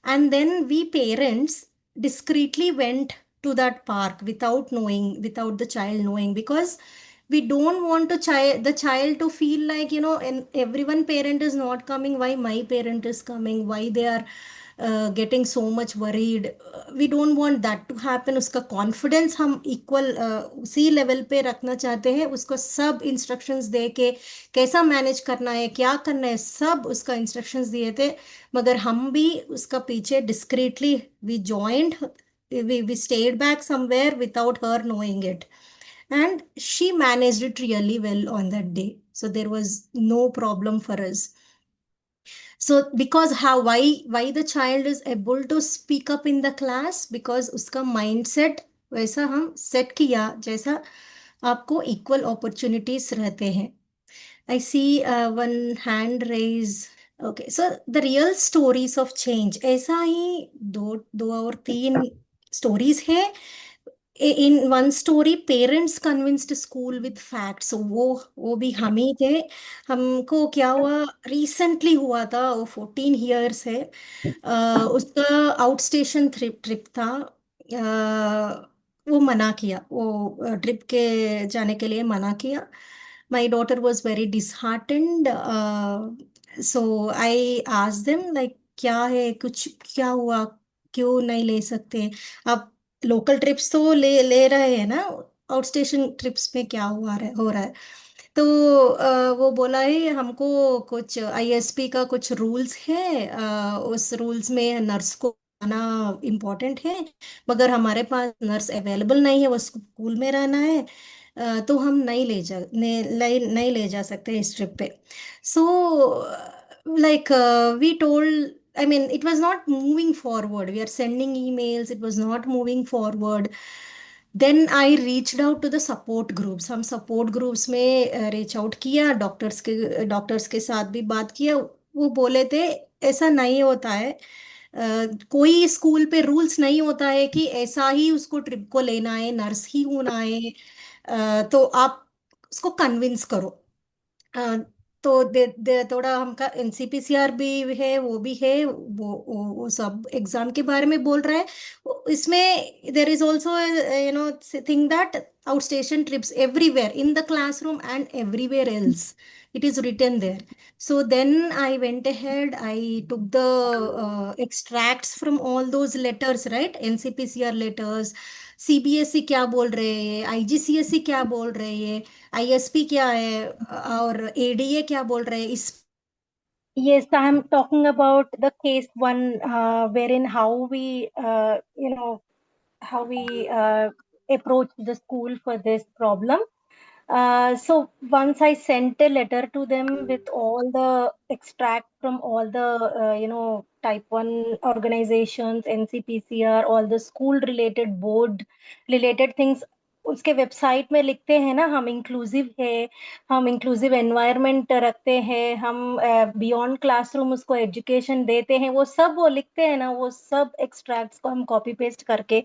And then we parents discreetly went to that park without knowing, without the child knowing, because we don't want to the child to feel like, and everyone parent is not coming, why my parent is coming, why they are getting so much worried. We don't want that to happen. उसका confidence हम equal सी level पे रखना चाहते हैं, उसको सब instructions दे के कैसा मैनेज करना है, क्या करना है, सब उसका इंस्ट्रक्शंस दिए थे। मगर हम भी उसका पीछे discreetly we joined, we stayed back somewhere without her knowing it, and she managed it really well on that day, so there was no problem for us. So because why the child is able to speak up in the class, because उसका mindset वैसा हम set किया जैसा आपको equal opportunities रहते हैं। I see one hand raise. Okay, so the real stories of change, ऐसा ही दो और तीन stories हैं। In one story, parents convinced school with facts, so वो भी हम ही थे। हमको क्या हुआ, रिसेंटली हुआ था, वो 14 years है। उसका आउट स्टेशन ट्रिप था। वो मना किया, वो ट्रिप के जाने के लिए मना किया। My daughter was very disheartened, so I asked them like क्या है, कुछ क्या हुआ, क्यों नहीं ले सकते आप? लोकल ट्रिप्स तो ले रहे हैं ना, आउट स्टेशन ट्रिप्स में क्या हो रहा है? तो वो बोला है हमको कुछ आईएसपी का कुछ रूल्स है, उस रूल्स में नर्स को आना इम्पोर्टेंट है, मगर हमारे पास नर्स अवेलेबल नहीं है, वो स्कूल में रहना है। तो हम नहीं ले जा सकते इस ट्रिप पे। So like we told, I mean, it was not moving forward. We are sending emails, it was not moving forward. Then I reached out to the support groups. हम support groups में reach out किया, doctors के साथ भी बात किया। वो बोले थे ऐसा नहीं होता है, कोई स्कूल पे रूल्स नहीं होता है कि ऐसा ही उसको ट्रिप को लेना है, नर्स ही होना है। तो आप उसको कन्विंस करो। अ, तो दे थोड़ा हमका एनसीपीसीआर भी है, वो भी है, वो सब एग्जाम के बारे में बोल रहा है। इसमें there is also thing that out station trips everywhere in the classroom and everywhere else, it is written there. So then I went ahead, I took the extracts from all those letters, right? NCPCR letters, CBSE क्या बोल रहे हैं, IGCSE क्या बोल रहे हैं, ISP क्या है, और एडीए क्या बोल रहे हैं इस। Yes, I'm talking about the case one, wherein how we, how we approach the school for this problem. So once I sent a letter to them with all the extract from all the, type 1 organizations, NCPCR, all the school related board related things, उसके website में लिखते हैं ना, हम inclusive है, हम inclusive environment रखते हैं, हम बियॉन्ड क्लासरूम उसको एजुकेशन देते हैं, वो सब वो लिखते हैं ना, वो सब एक्सट्रैक्ट्स को हम कॉपी पेस्ट करके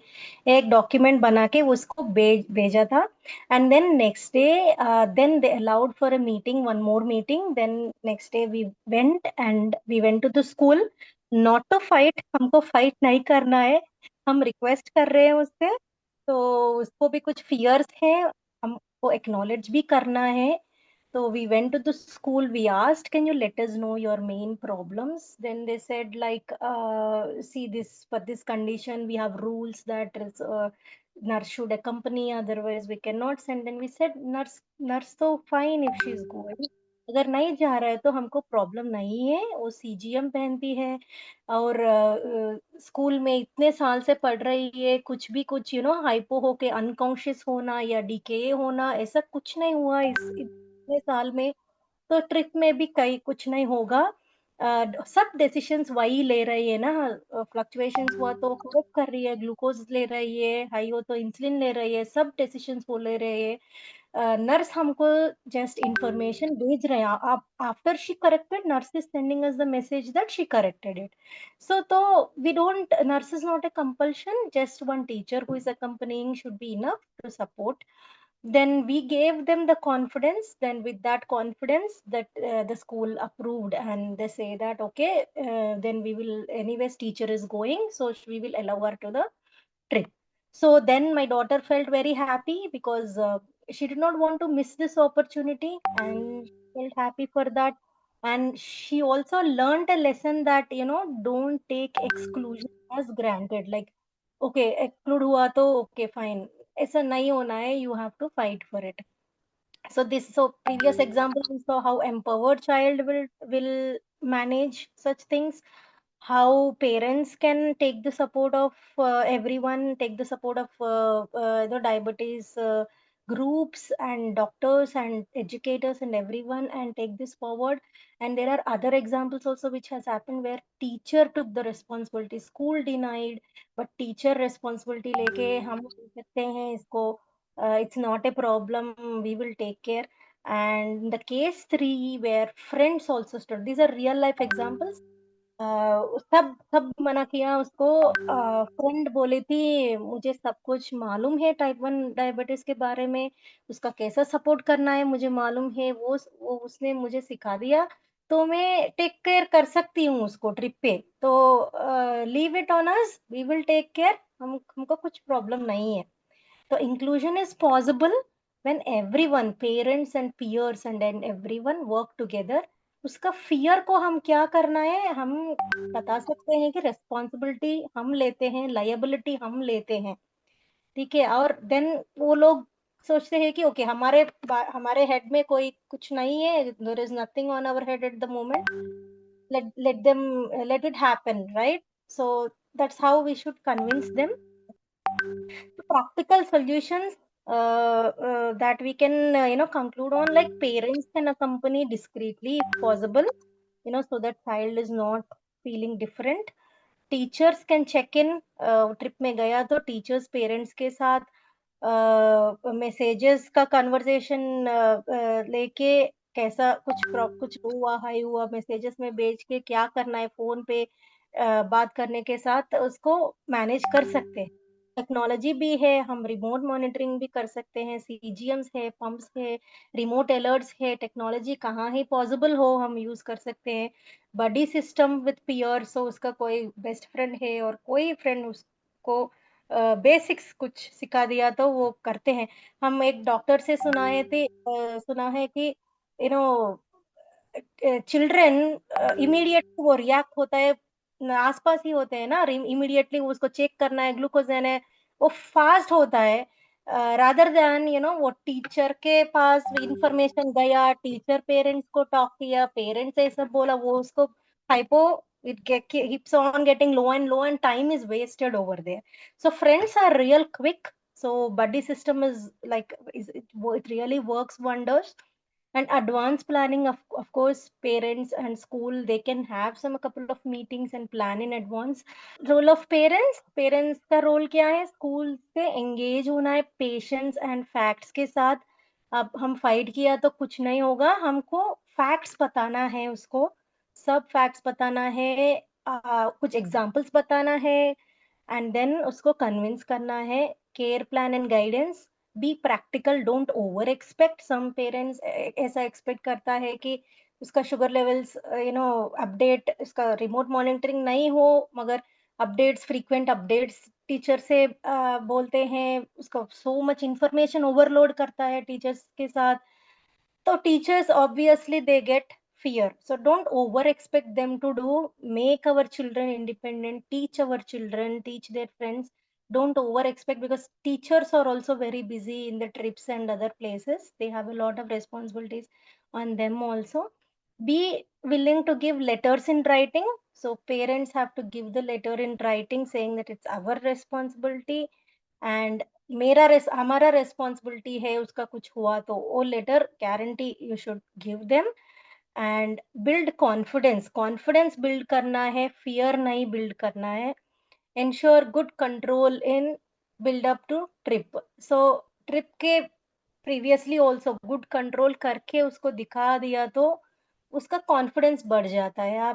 एक डॉक्यूमेंट बना के उसको भेजा था। And then next day, then they allowed for a meeting, one more meeting. Then next day we went to the school, not to fight, हमको fight नहीं करना है, हम request कर रहे हैं उससे, तो उसको भी कुछ fears है, हमको acknowledge भी करना है। So we went to the school, we asked, can you let us know your main problems? Then they said like, see this, for this condition, we have rules that is, nurse should accompany, otherwise we cannot send. Then we said, nurse तो fine if she is going. अगर नहीं जा रहा है तो हमको problem नहीं है, वो सीजीएम पहनती है और स्कूल में इतने साल से पढ़ रही है, कुछ हाइपो होके अनकॉन्शियस होना या डीके होना ऐसा कुछ नहीं हुआ इस इतने साल में, तो ट्रिप में भी कहीं कुछ नहीं होगा। सब डिसीजंस वही ले रही है ना, फ्लक्चुएशंस हुआ तो करेक्ट कर रही है, ग्लूकोज ले रही है, हाई हो तो इंसुलिन ले रही है, सब डिसीजंस वो ले रहे हैं। नर्स हमको जस्ट इंफॉर्मेशन भेज रहे हैं, आप after she corrected nurse is sending us the message that she corrected it. So we don't, nurse is not a compulsion, just one teacher who is accompanying should be enough to support. Then we gave them the confidence, then with that confidence that the school approved, and they say that okay, then we will, anyways teacher is going, so we will allow her to the trip. So then my daughter felt very happy because she did not want to miss this opportunity, and felt happy for that. And she also learned a lesson that, don't take exclusion as granted. Like, okay, exclude हुआ तो okay, fine. ऐसा नहीं होना है, you have to fight for it. So previous example, we saw how empowered child will manage such things, how parents can take the support of everyone, take the support of the diabetes groups and doctors and educators and everyone, and take this forward. And there are other examples also which has happened where teacher took the responsibility, school denied, but teacher responsibility लेके हम कर सकते हैं इसको, it's not a problem, we will take care. And the case 3 where friends also stood, these are real life examples. सब सब मना किया उसको, फ्रेंड बोली थी मुझे सब कुछ मालूम है टाइप 1 डायबिटीज के बारे में, उसका कैसा सपोर्ट करना है मुझे मालूम है, वो उसने मुझे सिखा दिया, तो मैं टेक केयर कर सकती हूँ उसको ट्रिप पे, तो leave it on us, we will take care, हमको कुछ प्रॉब्लम नहीं है। तो inclusion is possible when everyone, parents and peers and everyone work together. उसका fear को हम क्या करना है, हम बता सकते हैं कि responsibility हम लेते हैं, liability हम लेते हैं, ठीक है। और then वो लोग सोचते हैं कि ओके हमारे हेड में कोई कुछ नहीं है, there is nothing on our head at the moment, let it happen, right? So that's how we should convince them. Practical solutions that we can conclude on, like parents can accompany discreetly if possible, so that child is not feeling different. Teachers can check in, trip में गया तो teachers parents के साथ messages का conversation लेके, कैसा कुछ हुआ हाई हुआ मैसेजेस में भेज के क्या करना है, फोन पे बात करने के साथ उसको मैनेज कर सकते हैं। टेक्नोलॉजी भी है, हम रिमोट मॉनिटरिंग भी कर सकते हैं, सीजीएम्स है, पंप्स है, रिमोट अलर्ट्स है, टेक्नोलॉजी कहाँ ही पॉसिबल हो हम यूज कर सकते हैं। Buddy system with peers, so उसका कोई बेस्ट फ्रेंड है और कोई फ्रेंड उसको बेसिक्स कुछ सिखा दिया तो वो करते हैं। हम एक डॉक्टर से सुना है कि चिल्ड्रन इमीडिएट वो रिएक्ट होता है, आसपास ही होते हैं ना, इमीडिएटली उसको चेक करना है, ग्लूकोज देना है, वो फास्ट होता है, रादर देन वो टीचर के पास इंफॉर्मेशन गया, टीचर पेरेंट्स को टॉक किया, पेरेंट्स ऐसा बोला, वो उसको hypo, it keeps on getting low and time is wasted over there. So friends are real quick, so buddy system is like it really works wonders. And advanced planning, of course, parents and school, they can have a couple of meetings and plan in advance. Role of parents का role क्या है, school से engage होना है patience and facts के साथ। अब हम फाइट किया तो कुछ नहीं होगा, हमको फैक्ट्स बताना है, उसको सब फैक्ट्स बताना है, कुछ एग्जांपल्स बताना है, एंड देन उसको कन्विंस करना है। Care plan and guidance, be practical, don't over expect. Some parents ऐसा एक्सपेक्ट करता है कि उसका शुगर लेवल्स अपडेट, उसका रिमोट मॉनिटरिंग नहीं हो, मगर अपडेट्स, फ्रीक्वेंट अपडेट्स टीचर से बोलते हैं, उसका सो मच इंफॉर्मेशन ओवरलोड करता है टीचर्स के साथ, तो teachers obviously they get fear. So don't over expect them to do. Make our children independent. Teach our children. Teach their friends. Don't over expect, because teachers are also very busy in the trips and other places. They have a lot of responsibilities on them also. Be willing to give letters in writing. So parents have to give the letter in writing saying that it's our responsibility and हमारा responsibility है, उसका कुछ हुआ तो वो letter guarantee you should give them. and build confidence. Confidence build करना है, fear नहीं build करना है. Ensure good control in build up to trip. So trip के previously also good control करके उसको दिखा दिया तो उसका confidence बढ़ जाता है.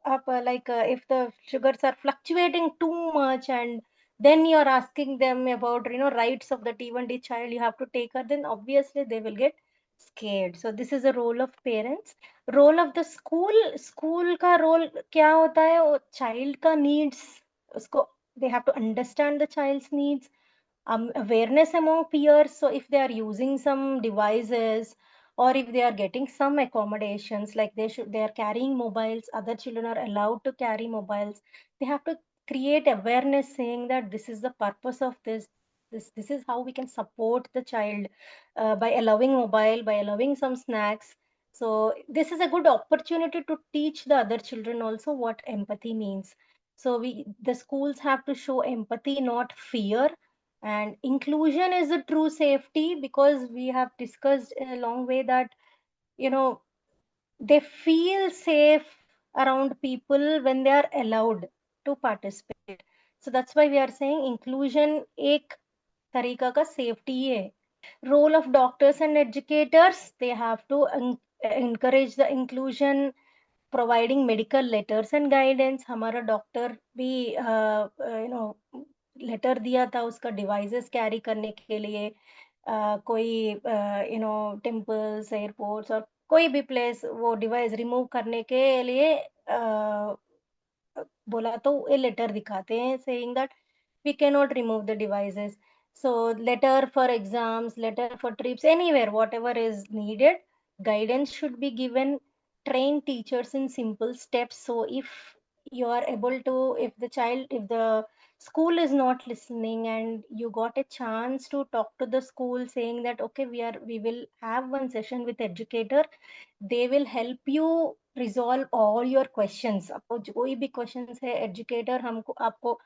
आप like if the sugars are fluctuating too much and then you are asking them about rights of the T1D child, you have to take her, then obviously they will get scared. So this is a role of parents. Role of the school का role क्या होता है? वो child का needs उसको they have to understand the child's needs, awareness among peers. So if they are using some devices or if they are getting some accommodations, like they are carrying mobiles, other children are allowed to carry mobiles, they have to create awareness saying that this is the purpose of this is how we can support the child by allowing mobile, by allowing some snacks. So this is a good opportunity to teach the other children also what empathy means. So the schools have to show empathy, not fear. And inclusion is a true safety, because we have discussed in a long way that they feel safe around people when they are allowed to participate. So that's why we are saying inclusion एक तरीका का safety है. Role of doctors and educators, they have to encourage the inclusion, providing medical letters and guidance. हमारा doctor भी letter दिया था उसका devices carry करने के लिए. कोई टेम्पल्स, एयरपोर्ट्स और कोई भी प्लेस वो डिवाइस रिमूव करने के लिए बोला तो ये लेटर दिखाते हैं saying that we cannot remove the devices. So letter for exams, letter for trips, anywhere, whatever is needed, guidance should be given. Train teachers in simple steps. So if you are able to, if the school is not listening and you got a chance to talk to the school saying that okay, we will have one session with educator, they will help you resolve all your questions. आपको कोई भी questions है, educator आपको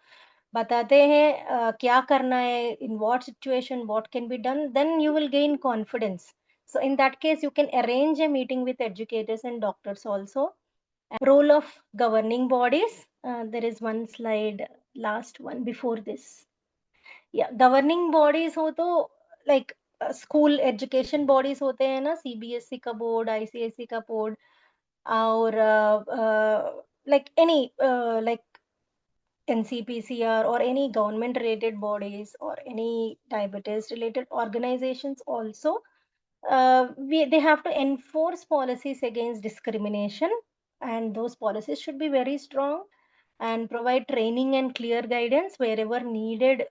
बताते हैं क्या करना है, in what situation, what can be done, then you will gain confidence. So in that case, you can arrange a meeting with educators and doctors also. And role of governing bodies. There is one slide, last one before this. Yeah, governing bodies हो तो like school education bodies होते हैं ना, CBSE का board, ICSE का board, or like any like NCPCR or any government related bodies or any diabetes related organizations also. They have to enforce policies against discrimination, and those policies should be very strong, and provide training and clear guidance wherever needed.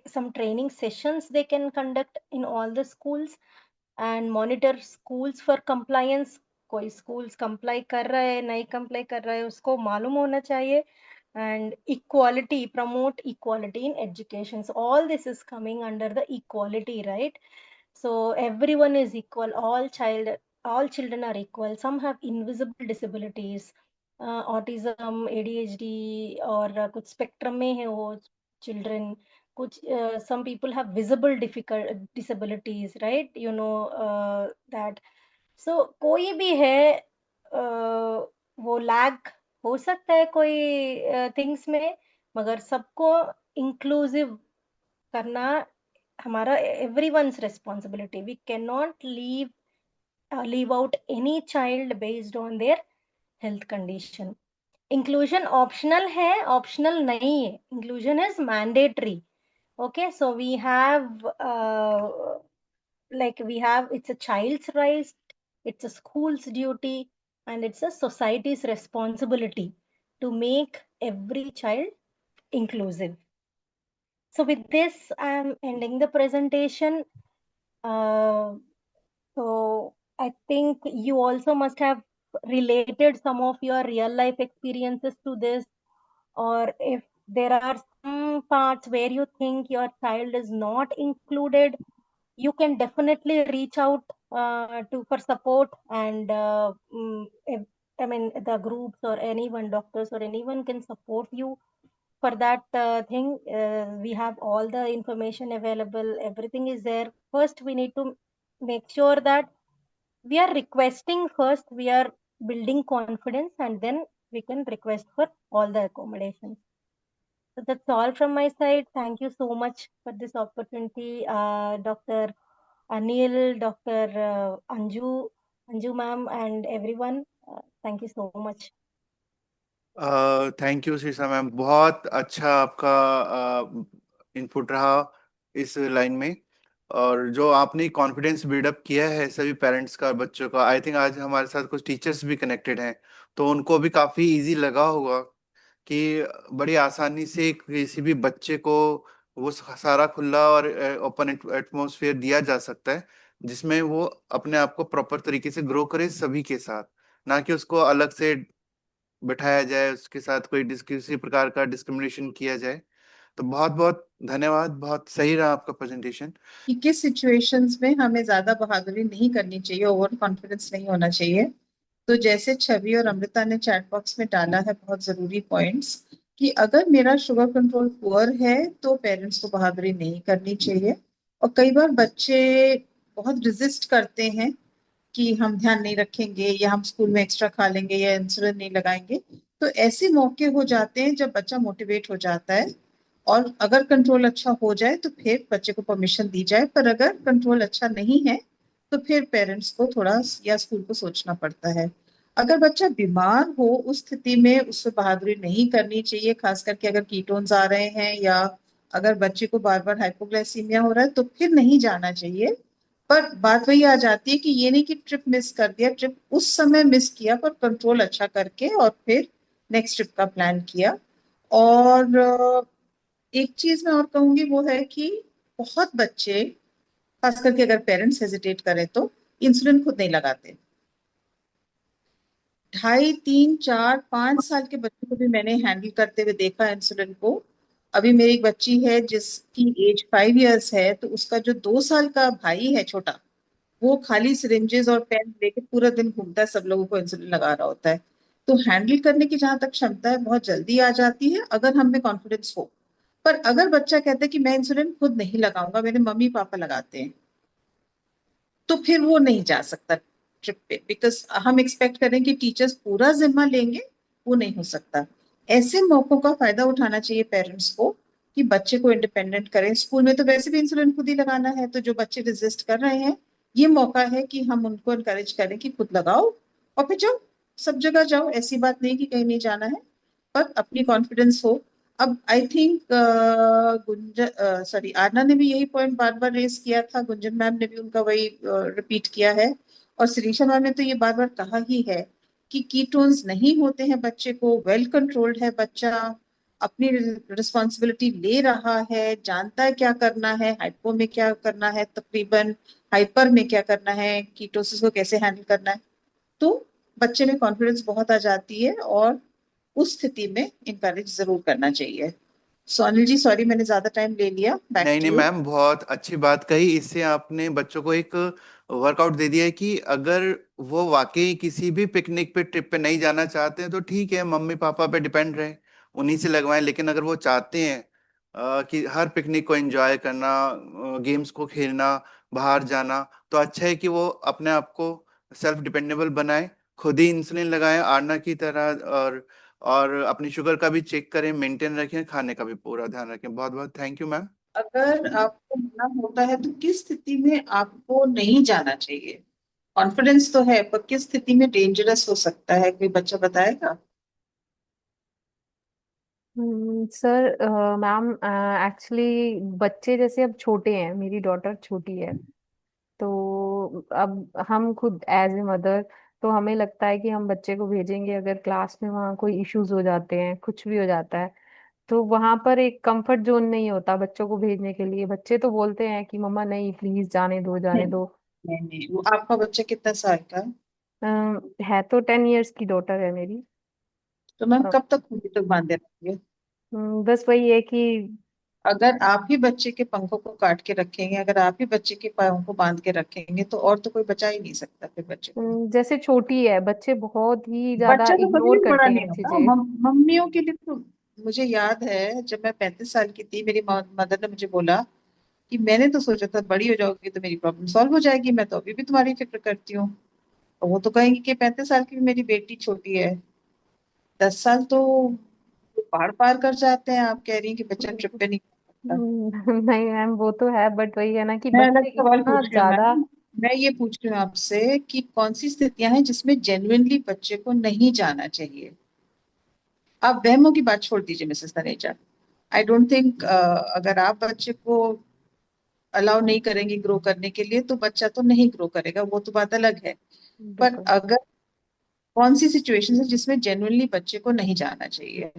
Some training sessions they can conduct in all the schools, and monitor schools for compliance. कोई schools comply कर रहा है, नहीं comply कर रहा है, उसको मालूम होना चाहिए. And equality, promote equality in education. So all this is coming under the equality, right? So everyone is equal, all children are equal. Some have invisible disabilities, autism, ADHD, or कुछ spectrum में है वो children. कुछ some people have visible disabilities, right? That. So कोई भी है वो lag हो सकता है कोई थिंग्स में, मगर सबको इंक्लूसिव करना हमारा everyone's responsibility. We cannot leave out any child based on their health condition. Inclusion optional है, optional नहीं है. Inclusion is mandatory. Okay, so we have it's a child's right, it's a school's duty, and it's a society's responsibility to make every child inclusive. So with this, I'm ending the presentation. So I think you also must have related some of your real life experiences to this, or if there are some parts where you think your child is not included, you can definitely reach out for support. And the groups or anyone, doctors or anyone, can support you for that thing. We have all the information available, everything is there. First we need to make sure that we are requesting first, we are building confidence, and then we can request for all the accommodations. So that's all from my side. Thank you so much for this opportunity, Dr. Anil, Dr. Anju ma'am, and everyone. Thank you so much. Thank you शीशा ma'am, बहुत अच्छा आपका input रहा इस line में। और जो आपने कॉन्फिडेंस बिल्डअप किया है सभी पेरेंट्स का, बच्चों का, आई थिंक आज हमारे साथ कुछ टीचर्स भी कनेक्टेड हैं, तो उनको भी काफ़ी इजी लगा होगा कि बड़ी आसानी से किसी भी बच्चे को वो सारा खुला और ओपन एटमॉस्फेयर दिया जा सकता है, जिसमें वो अपने आप को प्रॉपर तरीके से ग्रो करे सभी के साथ, ना कि उसको अलग से बिठाया जाए, उसके साथ कोई किसी प्रकार का डिस्क्रिमिनेशन किया जाए। तो बहुत बहुत धन्यवाद, बहुत सही रहा आपका प्रेजेंटेशन। कि किस सिचुएशंस में हमें ज्यादा बहादुरी नहीं करनी चाहिए, ओवर कॉन्फिडेंस नहीं होना चाहिए। तो जैसे छवि और अमृता ने चैट बॉक्स में डाला है बहुत जरूरी पॉइंट्स, कि अगर मेरा शुगर कंट्रोल पुअर है तो पेरेंट्स को बहादुरी नहीं करनी चाहिए। और कई बार बच्चे बहुत रिजिस्ट करते हैं कि हम ध्यान नहीं रखेंगे, या हम स्कूल में एक्स्ट्रा खा लेंगे, या इंसुलिन नहीं लगाएंगे। तो ऐसे मौके हो जाते हैं जब बच्चा मोटिवेट हो जाता है, और अगर कंट्रोल अच्छा हो जाए तो फिर बच्चे को परमिशन दी जाए। पर अगर कंट्रोल अच्छा नहीं है तो फिर पेरेंट्स को थोड़ा या स्कूल को सोचना पड़ता है। अगर बच्चा बीमार हो उस स्थिति में उससे बहादुरी नहीं करनी चाहिए, खास करके अगर कीटोन्स आ रहे हैं या अगर बच्चे को बार बार हाइपोग्लाइसीमिया हो रहा है तो फिर नहीं जाना चाहिए। पर बात वही आ जाती है कि ये नहीं कि ट्रिप मिस कर दिया, ट्रिप उस समय मिस किया पर कंट्रोल अच्छा करके और फिर नेक्स्ट ट्रिप का प्लान किया। और एक चीज मैं और कहूंगी वो है कि बहुत बच्चे, खास करके अगर पेरेंट्स हेजिटेट करें तो इंसुलिन खुद नहीं लगाते। 2.5 3 4 5 साल के बच्चों को भी मैंने हैंडल करते हुए देखा इंसुलिन को। अभी मेरी एक बच्ची है जिसकी एज 5 इयर्स है, तो उसका जो 2 साल का भाई है छोटा, वो खाली सिरिंजेस और पेन लेके पूरा दिन घूमता है, सब लोगों को इंसुलिन लगा रहा होता है। तो हैंडल करने की जहां तक क्षमता है बहुत जल्दी आ जाती है अगर हम में कॉन्फिडेंस हो। पर अगर बच्चा कहता है कि मैं इंसुलिन खुद नहीं लगाऊंगा, मेरे मम्मी पापा लगाते हैं, तो फिर वो नहीं जा सकता ट्रिप पे, बिकॉज हम एक्सपेक्ट करें कि टीचर्स पूरा जिम्मा लेंगे, वो नहीं हो सकता। ऐसे मौकों का फायदा उठाना चाहिए पेरेंट्स को कि बच्चे को इंडिपेंडेंट करें। स्कूल में तो वैसे भी इंसुलिन खुद ही लगाना है, तो जो बच्चे रेजिस्ट कर रहे हैं ये मौका है कि हम उनको इनकरेज करें कि खुद लगाओ और फिर जाओ, सब जगह जाओ। ऐसी बात नहीं कि कहीं नहीं जाना है, पर अपनी कॉन्फिडेंस हो। अब I think Gunjan, sorry, Aarna ने भी यही पॉइंट बार बार रेस किया था, गुंजन मैम ने भी उनका वही रिपीट किया है, और शिरीषा मैम ने तो ये बार बार कहा ही है कि कीटोन्स नहीं होते हैं बच्चे को, वेल कंट्रोल्ड है बच्चा, अपनी रिस्पॉन्सिबिलिटी ले रहा है, जानता है क्या करना है, हाइपो में क्या करना है तकरीबन, हाइपर में क्या करना है, कीटोसिस को कैसे हैंडल करना है। तो बच्चे में कॉन्फिडेंस बहुत आ जाती है और उस स्थिति में इनकरेज जरूर करना चाहिए। सोनिल जी सॉरी मैंने ज्यादा टाइम ले लिया, बैक नहीं टू नहीं यू। मैम, बहुत अच्छी बात कही। इससे आपने बच्चों को एक वर्कआउट दे दिया है कि अगर वो वाकई किसी भी पिकनिक पे, ट्रिप पे नहीं जाना चाहते हैं तो ठीक है, मम्मी पापा पे डिपेंड रहे, उन्हीं से लगवाएं। लेकिन अगर वो चाहते हैं कि हर पिकनिक को एंजॉय करना, गेम्स को खेलना, बाहर जाना, तो अच्छा है कि वो अपने आप को सेल्फ डिपेंडेबल बनाए, खुद ही इंसुलिन लगाएं आरना की तरह, और अपनी शुगर का भी चेक करें, मेंटेन रखें, खाने का भी पूरा ध्यान रखें। बहुत बहुत थैंक यू मैम। अगर आपको मना होता है तो किस स्थिति में आपको नहीं जाना चाहिए? कॉन्फिडेंस तो है पर किस स्थिति में डेंजरस हो सकता है, कोई बच्चा बताएगा? सर, मैम, एक्चुअली बच्चे जैसे अब छोटे हैं, मेरी डॉटर छोटी है, तो अब हम खुद एज ए मदर, तो हमें लगता है कि हम बच्चे को भेजेंगे, अगर क्लास में वहाँ कोई इश्यूज हो जाते हैं, कुछ भी हो जाता है, तो वहां पर एक कंफर्ट जोन नहीं होता बच्चों को भेजने के लिए। बच्चे तो बोलते हैं कि मम्मा नहीं, प्लीज जाने दो, जाने नहीं दो। नहीं नहीं, वो आपका बच्चा कितना साल का है? है तो 10 इयर्स की डॉटर है मेरी। तो मैम अ, कब तक खूंटी तक बांधे रखेंगे? बस वही है कि अगर आप ही बच्चे के पंखों को काट के रखेंगे, अगर आप ही बच्चे के पायों को बांध के रखेंगे तो और तो कोई बचा ही नहीं सकता फिर बच्चे को। जैसे छोटी है, बच्चे बहुत ही ज्यादा बच्चा तो कभी इग्नोर भी बड़ा करते नहीं हैं होता। चीजें। मम्मियों के लिए तो मुझे याद है जब मैं 35 साल की थी, मेरी मदर ने मुझे बोला कि मैंने तो सोचा था बड़ी हो जाओगी तो मेरी प्रॉब्लम सॉल्व हो जाएगी, मैं तो अभी भी तुम्हारी फिक्र करती हूँ। और वो तो कहेंगे कि 35 साल की भी मेरी बेटी छोटी है। 10 साल तो पहाड़ पार कर जाते हैं, आप कह रही हैं कि बच्चा ट्रिप पे नहीं कर सकता। नहीं मैम, वो तो है, बट वही है ना कि मैं अलग बच्चे सवाल इतना पूछ रही हूँ ज्यादा। मैम। मैं ये पूछ रही हूँ आपसे कि कौन सी स्थितियां हैं जिसमें जेन्युइनली बच्चे को नहीं जाना चाहिए। आप वहमों की बात छोड़ दीजिए Mrs Taneja. I don't think अगर आप बच्चे को अलाउ नहीं करेंगे ग्रो करने के लिए तो बच्चा तो नहीं ग्रो करेगा, वो तो बात अलग है। पर बिल्कुल। अगर कौन सी सिचुएशन है जिसमें जेन्युइनली बच्चे को नहीं जाना चाहिए,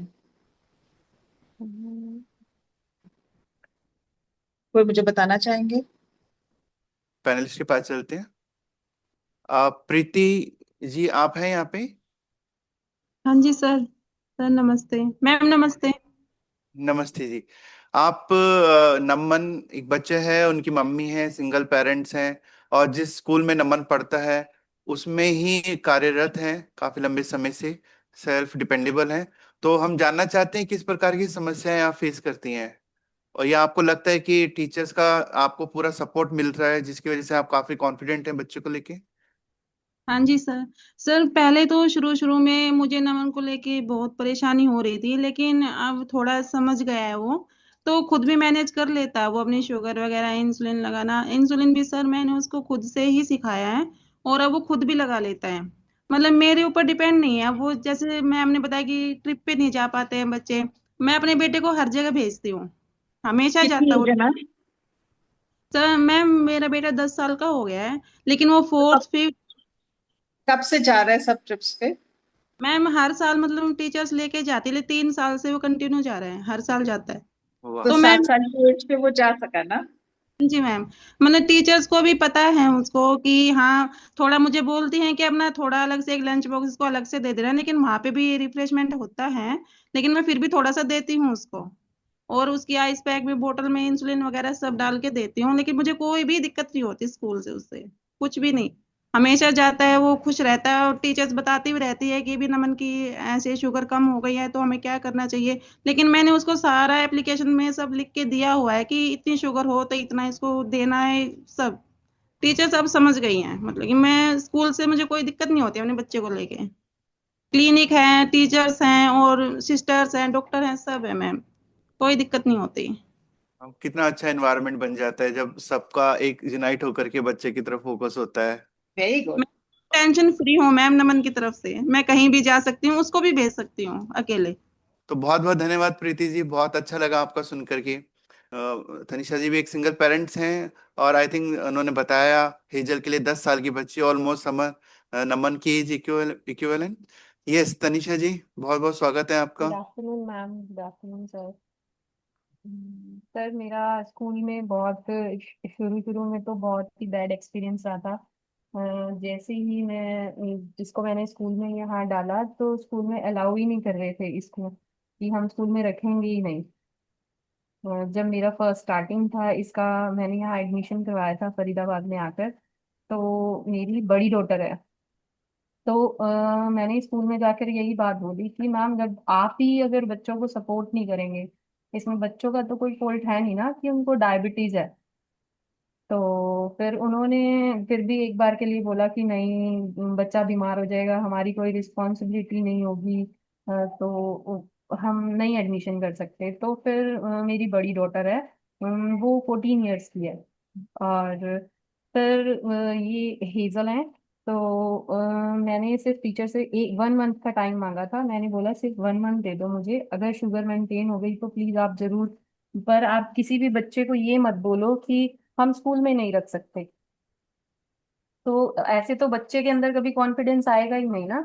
हम्म, कोई मुझे बताना चाहेंगे? पैनलिस्ट के पास चलते हैं। प्रीति जी, आप हैं यहाँ पे? हाँ जी सर। सर नमस्ते, मैम नमस्ते। नमस्ते जी। आप नमन एक बच्चे है, उनकी मम्मी है, सिंगल पेरेंट्स हैं, और जिस स्कूल में नमन पढ़ता है उसमें ही कार्यरत हैं काफी लंबे समय से, सेल्फ डिपेंडेबल हैं। तो हम जानना चाहते हैं किस प्रकार की समस्याएं आप फेस करती हैं, और या आपको लगता है कि टीचर्स का आपको पूरा सपोर्ट मिल रहा है जिसकी वजह से आप काफी कॉन्फिडेंट हैं बच्चों को लेके। हाँ जी सर। सर पहले तो शुरू शुरू में मुझे नमन को लेके बहुत परेशानी हो रही थी, लेकिन अब थोड़ा समझ गया है वो, तो खुद भी मैनेज कर लेता है वो अपनी शुगर वगैरह, इंसुलिन लगाना। इंसुलिन भी सर मैंने उसको खुद से ही सिखाया है, और अब वो खुद भी लगा लेता है। मतलब मेरे ऊपर डिपेंड नहीं है वो। जैसे मैम ने बताया कि ट्रिप पे नहीं जा पाते हैं बच्चे, मैं अपने बेटे को हर जगह भेजती हूँ, हमेशा कितनी जाता है वो। एज है मैम? सर मैम मेरा बेटा 10 साल का हो गया है, लेकिन वो कब फोर्थ फिफ्थ। कब से जा रहा है सब ट्रिप्स पे? मैम हर साल मतलब टीचर्स लेके जाती है, 3 साल से वो कंटिन्यू जा रहे हैं, हर साल जाता है। वाह। तो तो मैम, 7 साल की एज पे वो जा सका ना? जी मैम, मतलब टीचर्स को भी पता है उसको कि हाँ, थोड़ा मुझे बोलती हैं कि अपना थोड़ा अलग से एक लंच बॉक्स को अलग से दे दे रहा है, लेकिन वहां पे भी रिफ्रेशमेंट होता है, लेकिन मैं फिर भी थोड़ा सा देती हूँ उसको। और उसकी आइस पैक में, बोतल में इंसुलिन वगैरह सब डाल के देती हूँ, लेकिन मुझे कोई भी दिक्कत नहीं होती स्कूल से उससे, कुछ भी नहीं। हमेशा जाता है वो, खुश रहता है, और टीचर्स बताती भी रहती है कि भी नमन की ऐसे शुगर कम हो गई है तो हमें क्या करना चाहिए। लेकिन मैंने उसको सारा एप्लीकेशन में सब लिख के दिया हुआ है कि इतनी शुगर हो तो इतना इसको देना है, सब टीचर्स अब समझ गई हैं। मतलब कि मैं स्कूल से, मुझे कोई दिक्कत नहीं होती अपने बच्चे को लेके। क्लिनिक है, टीचर्स हैं, और सिस्टर्स हैं, डॉक्टर हैं, सब है मैम, कोई दिक्कत नहीं होती। कितना अच्छा एनवायरनमेंट बन जाता है जब सबका एक यूनाइट होकर के बच्चे की तरफ फोकस होता है। Very good. मैं टेंशन फ्री हूँ मैम, नमन की तरफ से मैं कहीं भी जा सकती हूँ, उसको भी भेज सकती हूँ अकेले। तो बहुत बहुत धन्यवाद प्रीति जी, बहुत अच्छा लगा आपका सुन करके। तनिषा जी भी एक सिंगल पेरेंट्स हैं, और आई थिंक उन्होंने बताया हेजल के लिए 10 साल की बच्ची, ऑलमोस्ट समर नमन की एज इक्विवेलेंट। यस तनिषा जी, बहुत बहुत स्वागत है आपका। Good afternoon ma'am, good afternoon sir. Sir मेरा स्कूल में बहुत शुरू शुरू में तो बहुत ही बैड एक्सपीरियंस रहा था। जैसे ही जिसको मैंने स्कूल में यहाँ डाला, तो स्कूल में अलाउ ही नहीं कर रहे थे इसको, कि हम स्कूल में रखेंगे ही नहीं। जब मेरा फर्स्ट स्टार्टिंग था इसका, मैंने यहाँ एडमिशन करवाया था फरीदाबाद में आकर। तो मेरी बड़ी डॉटर है, तो मैंने स्कूल में जाकर यही बात बोली कि मैम, जब आप ही अगर बच्चों को सपोर्ट नहीं करेंगे, इसमें बच्चों का तो कोई फॉल्ट है नहीं ना कि उनको डायबिटीज है। तो फिर उन्होंने फिर भी एक बार के लिए बोला कि नहीं, बच्चा बीमार हो जाएगा, हमारी कोई रिस्पॉन्सिबिलिटी नहीं होगी, तो हम नहीं एडमिशन कर सकते। तो फिर मेरी बड़ी डॉटर है, वो 14 ईयर्स की है। और फिर ये हेजल है। तो मैंने सिर्फ टीचर से 1 मंथ का टाइम मांगा था। मैंने बोला सिर्फ 1 मंथ दे दो मुझे, अगर शुगर मेंटेन हो गई तो प्लीज आप जरूर, पर आप किसी भी बच्चे को ये मत बोलो कि हम स्कूल में नहीं रख सकते। तो ऐसे तो बच्चे के अंदर कभी कॉन्फिडेंस आएगा ही नहीं ना।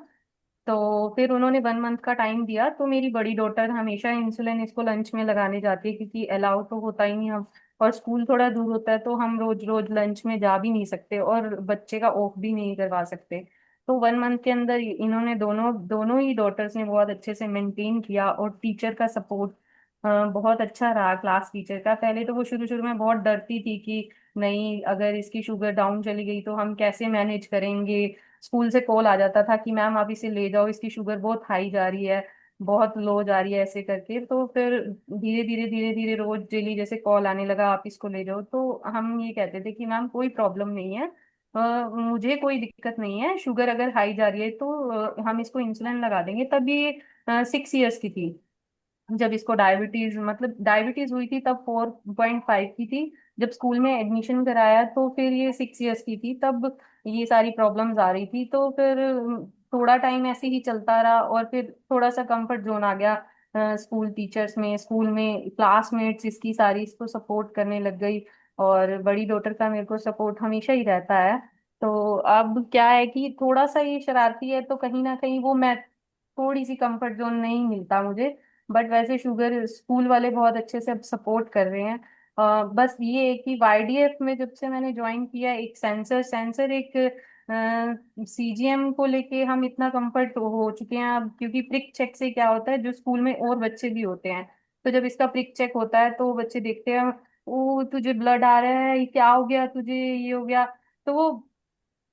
तो फिर उन्होंने 1 मंथ का टाइम दिया। तो मेरी बड़ी डॉटर हमेशा इंसुलिन इसको लंच में लगाने जाती है, क्योंकि अलाउ तो होता ही नहीं हम, और स्कूल थोड़ा दूर होता है, तो हम रोज रोज लंच में जा भी नहीं सकते और बच्चे का ऑफ भी नहीं करवा सकते। तो 1 मंथ के अंदर इन्होंने दोनों दोनों ही डॉटर्स ने बहुत अच्छे से मेंटेन किया, और टीचर का सपोर्ट बहुत अच्छा रहा, क्लास टीचर का। पहले तो वो शुरू शुरू में बहुत डरती थी कि नहीं, अगर इसकी शुगर डाउन चली गई तो हम कैसे मैनेज करेंगे। स्कूल से कॉल आ जाता था कि मैम आप इसे ले जाओ, इसकी शुगर बहुत हाई जा रही है, बहुत लो जा रही है, ऐसे करके। तो फिर धीरे धीरे रोज डेली जैसे कॉल आने लगा, आप इसको ले जाओ, तो हम ये कहते थे कि मैम कोई प्रॉब्लम नहीं है, मुझे कोई दिक्कत नहीं है, शुगर अगर हाई जा रही है तो हम इसको इंसुलिन लगा देंगे। तब ये 6 इयर्स की थी जब इसको डायबिटीज, मतलब डायबिटीज हुई थी तब 4.5 की थी। जब स्कूल में एडमिशन कराया तो फिर ये 6 इयर्स की थी, तब ये सारी प्रॉब्लम्स आ रही थी। तो फिर थोड़ा टाइम ऐसे ही चलता रहा और फिर थोड़ा सा कंफर्ट जोन आ गया स्कूल टीचर्स में, स्कूल में क्लासमेट्स इसकी सारी इसको सपोर्ट करने लग गई, और बड़ी डॉटर का मेरे को सपोर्ट हमेशा ही रहता है। तो अब क्या है कि थोड़ा सा ये शरारती है, तो कहीं ना कहीं वो मैं थोड़ी सी कंफर्ट जोन नहीं मिलता मुझे। बट वैसे शुगर स्कूल वाले बहुत अच्छे से अब सपोर्ट कर रहे हैं। बस ये है कि वाईडीएफ में जब से मैंने ज्वाइन किया, एक सेंसर एक सीजीएम को लेके हम इतना कंफर्ट हो चुके हैं अब, क्योंकि प्रिक चेक से क्या होता है, जो स्कूल में और बच्चे भी होते हैं, तो जब इसका प्रिक चेक होता है तो बच्चे देखते हैं, ओ तुझे ब्लड आ रहा है, ये क्या हो गया तुझे, ये हो गया। तो वो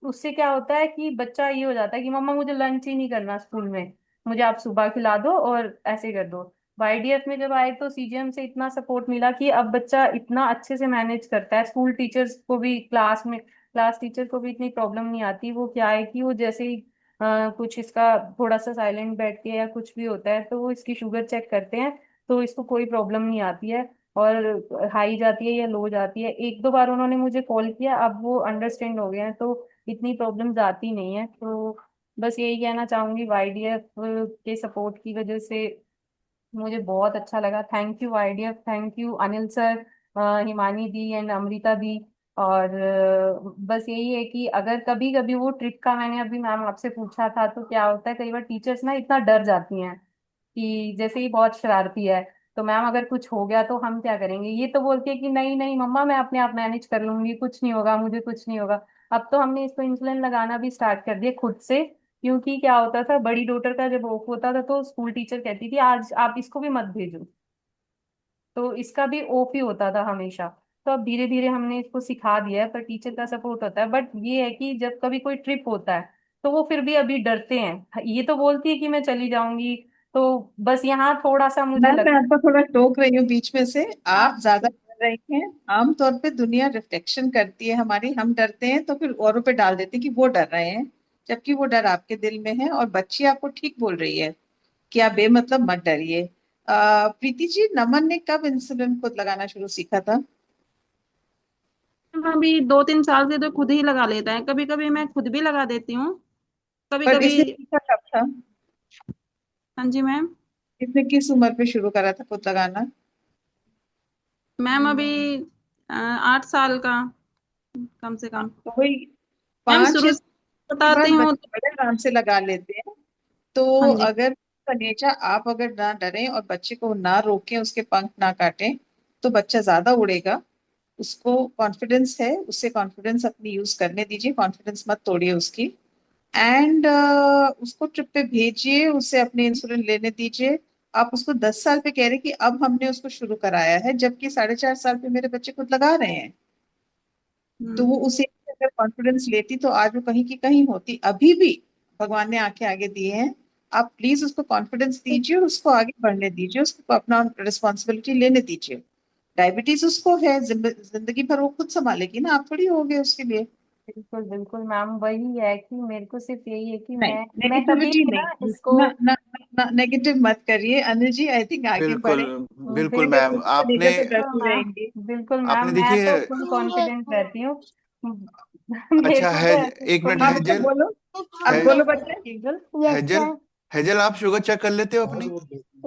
उससे क्या होता है कि बच्चा ये हो जाता है कि मम्मा मुझे लंच ही नहीं करना स्कूल में, मुझे आप सुबह खिला दो और ऐसे कर दो। वाईडीएफ में जब आए तो सीजीएम से इतना सपोर्ट मिला कि अब बच्चा इतना अच्छे से मैनेज करता है, स्कूल टीचर्स को भी, क्लास टीचर को भी इतनी प्रॉब्लम नहीं आती। वो क्या है कि वो जैसे ही कुछ इसका थोड़ा सा साइलेंट बैठती है या कुछ भी होता है तो वो इसकी शुगर चेक करते हैं, तो इसको कोई प्रॉब्लम नहीं आती है। और हाई जाती है या लो जाती है, एक दो बार उन्होंने मुझे कॉल किया, अब वो अंडरस्टैंड हो गए हैं, तो इतनी प्रॉब्लम्स आती नहीं है। तो बस यही कहना चाहूंगी, वाईडीएफ के सपोर्ट की वजह से मुझे बहुत अच्छा लगा। Thank you YDF, thank you Anil sir, Himani दी एंड अमृता दी। और बस यही है कि अगर कभी कभी वो ट्रिप का, मैंने अभी मैम आपसे पूछा था, तो क्या होता है कई बार टीचर्स ना इतना डर जाती हैं कि जैसे ही बहुत शरारती है, तो मैम अगर कुछ हो गया तो हम क्या करेंगे, ये तो बोलती है कि नहीं नहीं मम्मा मैं अपने आप मैनेज कर लूंगी, कुछ नहीं होगा, मुझे कुछ नहीं होगा। अब तो हमने इसको इंसुलिन लगाना भी स्टार्ट कर दिया खुद से, क्योंकि क्या होता था, बड़ी डॉटर का जब ऑफ होता था तो स्कूल टीचर कहती थी आज आप इसको भी मत भेजो, तो इसका भी ऑफ ही होता था हमेशा। तो अब धीरे धीरे हमने इसको सिखा दिया है, पर टीचर का सपोर्ट होता है। बट ये है कि जब कभी कोई ट्रिप होता है तो वो फिर भी अभी डरते हैं, ये तो बोलती है कि मैं चली जाऊंगी। तो बस यहाँ थोड़ा सा मुझे मैम मैं लगता आपको थोड़ा टोक रही हूँ बीच में से, आप है। ज्यादा डर रही हैं। आमतौर पे दुनिया रिफ्लेक्शन करती है हमारी, हम डरते हैं तो फिर औरों पे डाल देते हैं कि वो डर रहे हैं, जबकि वो डर आपके दिल में है। और बच्ची आपको ठीक बोल रही है कि आप बेमतलब मत डरिए। प्रीति जी, नमन ने कब इंसुलिन खुद लगाना शुरू सीखा था? अभी 2-3 साल से तो खुद ही लगा लेता है, कभी कभी मैं खुद भी लगा देती हूँ, कभी पर कभी। इसने सीखा कब था? हाँ जी मैम। इसने किस उम्र पे शुरू करा था खुद लगाना? मैम अभी 8 साल का, कम से कम। तो वही मैम 5 या शुरू 6 से के बाद बताती हूँ। बच्चे बड़े आराम से लगा लेते हैं। तो हाँ जी। अगर नेचर, आप अगर ना डरें और बच्चे को ना रोकें, उसके पंख ना काटें, तो बच्चा ज्यादा उड़ेगा। उसको कॉन्फिडेंस है, उससे कॉन्फिडेंस अपनी यूज करने दीजिए, कॉन्फिडेंस मत तोड़िए उसकी। एंड उसको ट्रिप पे भेजिए, उसे अपने इंसुलिन लेने दीजिए। आप उसको 10 साल पे कह रहे कि अब हमने उसको शुरू कराया है, जबकि 4.5 साल पे मेरे बच्चे खुद लगा रहे हैं। तो वो उसे अगर कॉन्फिडेंस लेती तो आज वो कहीं की कहीं होती। अभी भी भगवान ने आंखें आगे दिए हैं। आप प्लीज उसको कॉन्फिडेंस दीजिए और उसको आगे बढ़ने दीजिए, उसको अपना रिस्पॉन्सिबिलिटी लेने दीजिए। डायबिटीज उसको है, जिंदगी भर वो खुद संभालेगी ना, आप थोड़ी होगे उसके लिए। बिल्कुल बिल्कुल मैम, वही है कि मेरे को सिर्फ यही है कि नहीं, मैं कभी नेगेटिविटी भी ना नहीं, इसको, ना ना ना नेगेटिव मत करिए अनिल जी। आई थिंक आगे बिल्कुल बढ़े, बिल्कुल अगर मैम। कुछ को आपने लेकर तो बिल्कुल डरती मैम, रहेंगी। बिल्कुल मैम, आपने मैं देखिए, तो फुल कॉन्फिडेंट रहती हूँ। मेरे अच्छा को है, तो ऐसे एक मिनट, हाँ कोई, बच्चा हेजल, बोलो, है, अब बोलो बच्चा। बिल्कुल। हेजल, हेजल आप शुगर चेक कर लेते हो अपनी?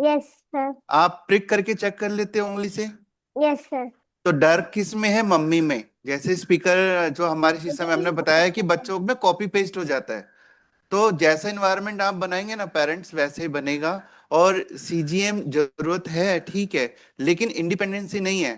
Yes sir. आप प्रिक करके चेक कर लेते हो उंगली से? Yes sir. तो डर किस में है? मम्मी में। जैसे स्पीकर जो हमारी शीशा में हमने बताया कि बच्चों में कॉपी पेस्ट हो जाता है, तो जैसा इन्वायरमेंट आप बनाएंगे ना पेरेंट्स, वैसे ही बनेगा। और सीजीएम जरूरत है, ठीक है, लेकिन इंडिपेंडेंसी नहीं है,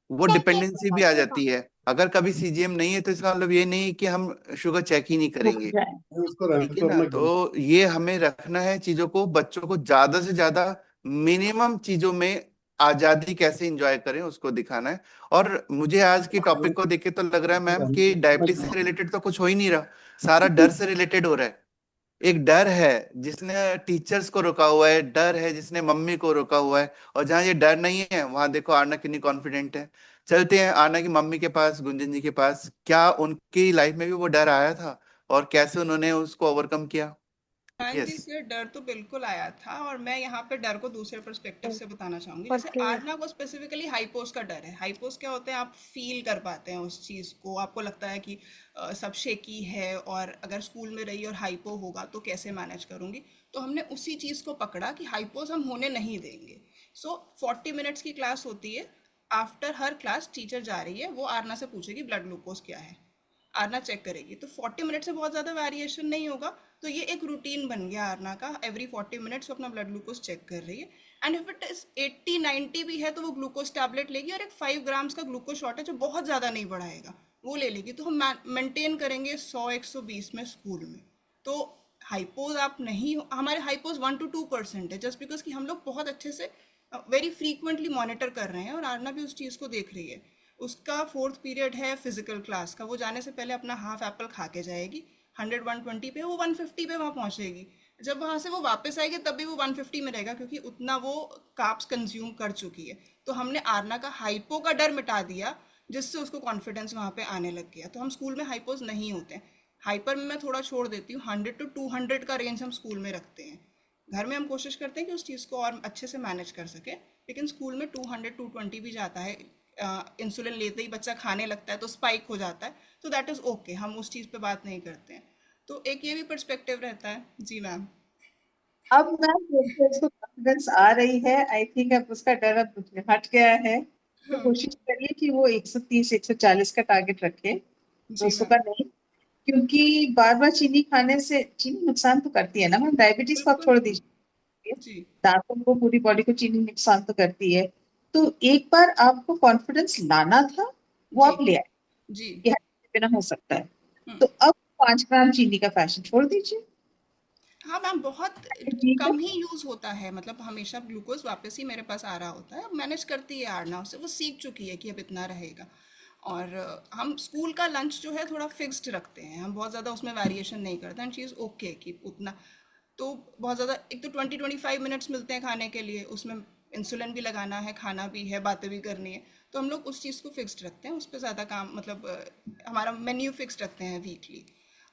वो डिपेंडेंसी भी आ जाती है। अगर कभी सीजीएम नहीं है तो इसका मतलब ये नहीं कि हम शुगर चेक ही नहीं रुक करेंगे, जाए। ठीक है ना? तो ये हमें रखना है चीजों को, बच्चों को ज्यादा से ज्यादा मिनिमम चीजों में आजादी कैसे एंजॉय करें उसको दिखाना है। और मुझे आज की टॉपिक को देख के तो लग रहा है मैम कि डायबिटीज से रिलेटेड तो कुछ हो ही नहीं रहा, सारा डर से रिलेटेड हो रहा है। एक डर है जिसने टीचर्स को रोका हुआ है, डर है जिसने मम्मी को रोका हुआ है, और जहां ये डर नहीं है वहां देखो आरना कितनी कॉन्फिडेंट है। चलते हैं आरना की मम्मी के पास, गुंजन जी के पास। क्या उनकी लाइफ में भी वो डर आया था और कैसे उन्होंने उसको ओवरकम किया? हाँ जी यस। सर, डर तो बिल्कुल आया था, और मैं यहाँ पे डर को दूसरे पर्सपेक्टिव से बताना चाहूंगी। जैसे आरना को स्पेसिफिकली हाइपोस का डर है। हाइपोस क्या होते हैं, आप फील कर पाते हैं उस चीज़ को, आपको लगता है कि सब शेकी है, और अगर स्कूल में रही और हाइपो होगा तो कैसे मैनेज करूँगी। तो हमने उसी चीज़ को पकड़ा कि हाइपोस हम होने नहीं देंगे। सो 40 मिनट्स की क्लास होती है। आफ्टर हर क्लास टीचर जा रही है, वो आरना से पूछेगी ब्लड ग्लूकोज क्या है, आरना चेक करेगी। तो 40 मिनट से बहुत ज़्यादा वेरिएशन नहीं होगा, तो ये एक रूटीन बन गया आरना का। एवरी 40 मिनट्स वो अपना ब्लड ग्लूकोज चेक कर रही है, एंड इफ इट इज 80-90 भी है तो वो ग्लूकोज टैबलेट लेगी, और एक 5 ग्राम्स का ग्लूकोज शॉट है जो बहुत ज़्यादा नहीं बढ़ाएगा, वो ले लेगी। तो हम मेंटेन करेंगे 100-120 में स्कूल में। तो हाइपोज आप नहीं, हमारे हाइपोज 1 to 2% है, जस्ट बिकॉज कि हम लोग बहुत अच्छे से वेरी फ्रीक्वेंटली मॉनिटर कर रहे हैं, और आरना भी उस चीज़ को देख रही है। उसका 4th पीरियड है फिजिकल क्लास का, वो जाने से पहले अपना हाफ एप्पल खा के जाएगी। 100-120 पे, वो 150 पे वहाँ पहुँचेगी। जब वहाँ से वो वापस आएगी तब भी वो 150 में रहेगा, क्योंकि उतना वो कार्ब्स कंज्यूम कर चुकी है। तो हमने आरना का हाइपो का डर मिटा दिया, जिससे उसको कॉन्फिडेंस वहाँ पे आने लग गया। तो हम स्कूल में हाइपोज नहीं होते हैं। हाइपर में मैं थोड़ा छोड़ देती हूँ, 100 to 200 का रेंज हम स्कूल में रखते हैं। घर में हम कोशिश करते हैं कि उस चीज़ को और अच्छे से मैनेज कर सके, लेकिन स्कूल में 200-220 भी जाता है। इंसुलिन लेते ही बच्चा खाने लगता है तो स्पाइक हो जाता है, तो दैट इज़ ओके, हम उस चीज़ पे बात नहीं करते हैं। तो एक ये भी पर्सपेक्टिव रहता है। जी मैम। अब मैम उसको कॉन्फिडेंस आ रही है, आई थिंक अब उसका डर अब हट गया है। तो कोशिश करिए कि वो 130-140 का टारगेट रखे, जी 200 का नहीं, क्योंकि बार बार चीनी खाने से चीनी नुकसान तो करती है ना मैम। डायबिटीज को आप छोड़ दीजिए, जी दांतों को, पूरी बॉडी को चीनी नुकसान तो करती है। तो एक बार आपको कॉन्फिडेंस लाना था, वो आप ले आए, जी ये बिना हो सकता है। तो अब 5 ग्राम चीनी का फैशन छोड़ दीजिए। हाँ मैम, बहुत ठीक है, कम ही यूज़ होता है, मतलब हमेशा ग्लूकोज वापस ही मेरे पास आ रहा होता है। मैनेज करती है आरना उससे, वो सीख चुकी है कि अब इतना रहेगा। और हम स्कूल का लंच जो है थोड़ा फिक्स्ड रखते हैं, हम बहुत ज़्यादा उसमें वेरिएशन नहीं करते, एंड चीज़ ओके कि उतना। तो बहुत ज़्यादा, एक तो 20-25 मिनट्स मिलते हैं खाने के लिए, उसमें इंसुलिन भी लगाना है, खाना भी है, बातें भी करनी है। तो हम लोग उस चीज़ को फिक्स्ड रखते हैं, उस पर ज़्यादा काम, मतलब हमारा मेन्यू फिक्स्ड रखते हैं वीकली।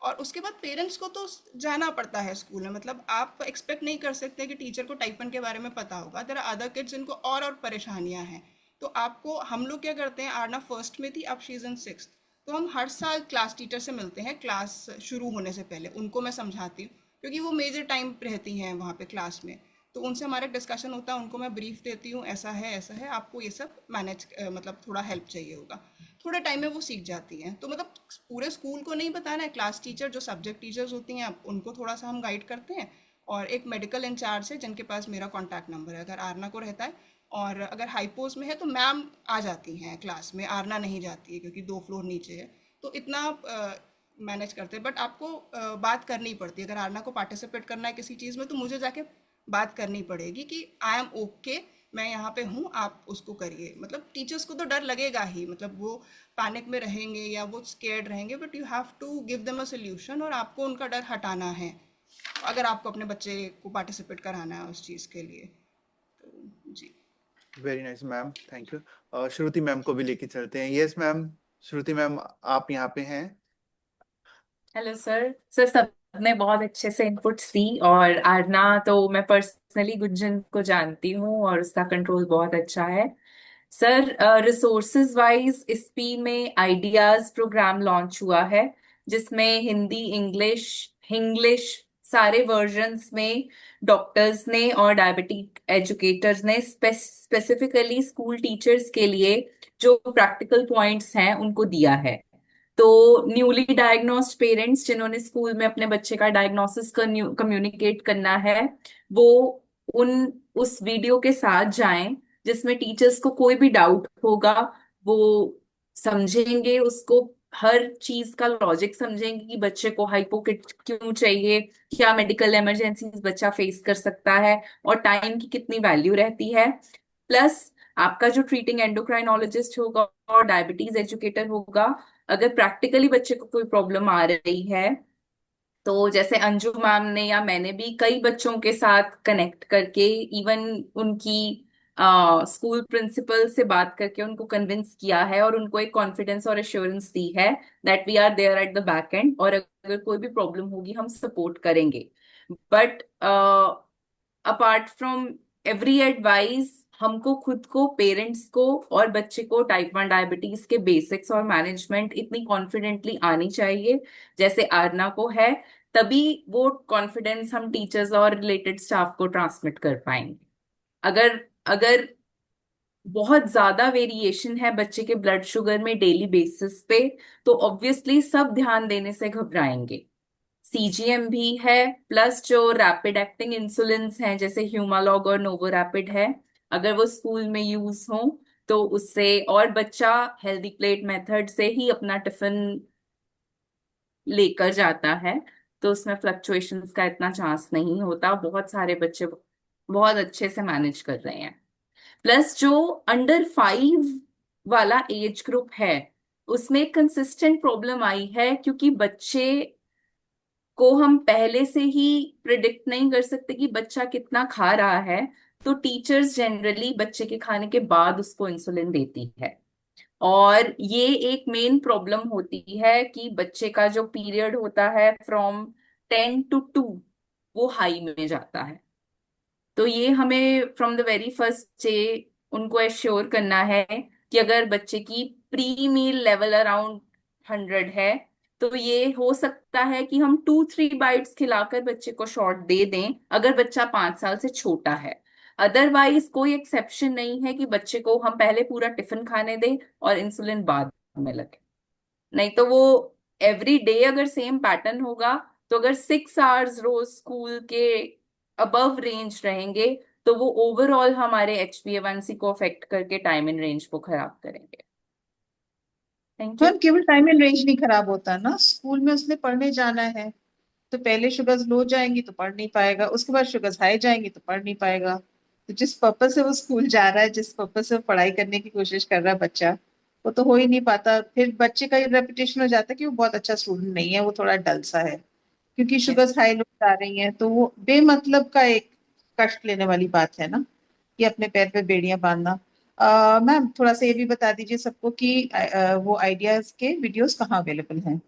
और उसके बाद पेरेंट्स को तो जाना पड़ता है स्कूल में, मतलब आप एक्सपेक्ट नहीं कर सकते कि टीचर को टाइप 1 के बारे में पता होगा। देयर आर अदर किड्स जिनको और परेशानियां हैं। तो आपको, हम लोग क्या करते हैं, आरना फर्स्ट में थी, अब शी इज इन 6th, तो हम हर साल क्लास टीचर से मिलते हैं क्लास शुरू होने से पहले। उनको मैं समझाती हूँ, क्योंकि वो मेजर टाइम रहती हैं वहाँ पे क्लास में। तो उनसे हमारा डिस्कशन होता है, उनको मैं ब्रीफ देती हूँ, ऐसा है, आपको ये सब मैनेज, मतलब थोड़ा हेल्प चाहिए होगा। थोड़े टाइम में वो सीख जाती हैं। तो मतलब पूरे स्कूल को नहीं बताना है, क्लास टीचर जो सब्जेक्ट टीचर्स होती हैं उनको थोड़ा सा हम गाइड करते हैं, और एक मेडिकल इंचार्ज है जिनके पास मेरा कॉन्टैक्ट नंबर है, अगर आरना को रहता है। और अगर हाइपोज में है तो मैम आ जाती हैं क्लास में, आरना नहीं जाती है क्योंकि 2 फ्लोर नीचे है। तो इतना मैनेज करते हैं। बट आपको बात करनी पड़ती है, अगर आरना को पार्टिसिपेट करना है किसी चीज़ में तो मुझे जाके बात करनी पड़ेगी कि आई एम ओके, मैं यहाँ पे हूँ, आप उसको करिए। मतलब टीचर्स को तो डर लगेगा ही, मतलब वो पैनिक में रहेंगे या वो स्केर्ड रहेंगे, but you have to give them a solution, और आपको उनका डर हटाना है अगर आपको अपने बच्चे को पार्टिसिपेट कराना है उस चीज़ के लिए। तो जी। Very nice ma'am, thank you. Shruti ma'am को भी लेके चलते हैं। यस मैम, श्रुति मैम आप यहाँ पे हैं। Hello sir. सबने बहुत अच्छे से इनपुट्स दी, और आरना तो मैं पर्सनली गुंजन को जानती हूँ और उसका कंट्रोल बहुत अच्छा है। सर, रिसोर्सेज वाइज इस में आइडियाज प्रोग्राम लॉन्च हुआ है, जिसमें हिंदी, इंग्लिश इंग्लिश सारे वर्जन्स में डॉक्टर्स ने और डायबिटिक एजुकेटर्स ने स्पेसिफिकली स्कूल टीचर्स के लिए जो प्रैक्टिकल पॉइंट्स हैं उनको दिया है। तो न्यूली डायग्नोस्ड पेरेंट्स जिन्होंने स्कूल में अपने बच्चे का डायग्नोसिस कम्युनिकेट करना है, वो उन उस वीडियो के साथ जाएं, जिसमें टीचर्स को कोई भी डाउट होगा वो समझेंगे उसको, हर चीज का लॉजिक समझेंगे कि बच्चे को हाइपोकिट क्यों चाहिए, क्या मेडिकल इमरजेंसीज बच्चा फेस कर सकता है, और टाइम की कितनी वैल्यू रहती है। प्लस आपका जो ट्रीटिंग एंडोक्राइनोलॉजिस्ट होगा और डायबिटीज एजुकेटर होगा, अगर प्रैक्टिकली बच्चे को कोई प्रॉब्लम आ रही है, तो जैसे अंजू मैम ने या मैंने भी कई बच्चों के साथ कनेक्ट करके इवन उनकी स्कूल प्रिंसिपल से बात करके उनको कन्विंस किया है और उनको एक कॉन्फिडेंस और एश्योरेंस दी है that we are there at the back end, और अगर कोई भी प्रॉब्लम होगी हम सपोर्ट करेंगे। But apart from every advice, हमको खुद को, पेरेंट्स को और बच्चे को टाइप 1 डायबिटीज के बेसिक्स और मैनेजमेंट इतनी कॉन्फिडेंटली आनी चाहिए जैसे आरना को है, तभी वो कॉन्फिडेंस हम टीचर्स और रिलेटेड स्टाफ को ट्रांसमिट कर पाएंगे। अगर अगर बहुत ज्यादा वेरिएशन है बच्चे के ब्लड शुगर में डेली बेसिस पे, तो ऑब्वियसली सब ध्यान देने से घबराएंगे। सीजीएम भी है, प्लस जो रैपिड एक्टिंग इंसुलिन हैं जैसे ह्यूमालॉग और नोवोरैपिड है, अगर वो स्कूल में यूज हो तो उससे, और बच्चा हेल्दी प्लेट मेथड से ही अपना टिफिन लेकर जाता है तो उसमें फ्लक्चुएशंस का इतना चांस नहीं होता। बहुत सारे बच्चे बहुत अच्छे से मैनेज कर रहे हैं। प्लस जो अंडर 5 वाला एज ग्रुप है उसमें कंसिस्टेंट प्रॉब्लम आई है, क्योंकि बच्चे को हम पहले से ही प्रिडिक्ट नहीं कर सकते कि बच्चा कितना खा रहा है, तो टीचर्स जनरली बच्चे के खाने के बाद उसको इंसुलिन देती है। और ये एक मेन प्रॉब्लम होती है कि बच्चे का जो पीरियड होता है फ्रॉम 10 to 2 वो हाई में जाता है। तो ये हमें from the very first day उनको एश्योर करना है कि अगर बच्चे की प्री मील लेवल अराउंड 100 है तो ये हो सकता है कि हम 2-3 बाइट्स खिलाकर बच्चे को शॉर्ट दे दें अगर बच्चा 5 साल से छोटा है। अदरवाइज कोई एक्सेप्शन नहीं है कि बच्चे को हम पहले पूरा टिफिन खाने दें और इंसुलिन बाद में लगे। नहीं तो वो एवरी डे अगर सेम पैटर्न होगा, तो अगर 6 आवर्स रोज स्कूल के अबव रेंज रहेंगे तो वो ओवरऑल हमारे HbA1c को अफेक्ट करके टाइम इन रेंज को खराब करेंगे। Thank you. मैम केवल टाइम एंड रेंज नहीं खराब होता ना, स्कूल में उसने पढ़ने जाना है, तो पहले शुगर्स लो जाएंगी तो पढ़ नहीं पाएगा, उसके बाद शुगर्स हाई जाएंगी तो पढ़ नहीं पाएगा। तो जिस पर्पज से वो स्कूल जा रहा है, जिस पर्पज से वो पढ़ाई करने की कोशिश कर रहा है बच्चा, वो तो हो ही नहीं पाता। फिर बच्चे का ये रेपुटेशन हो जाता है कि वो बहुत अच्छा स्टूडेंट नहीं है, वो थोड़ा डल सा है, क्योंकि शुगर्स हाई लो जा रही हैं। तो वो बेमतलब का एक कष्ट लेने वाली बात है ना, कि अपने पैर पे बेड़ियां बांधना। मैम थोड़ा सा ये भी बता दीजिए सबको कि वो आइडियाज के वीडियोस कहाँ अवेलेबल हैं।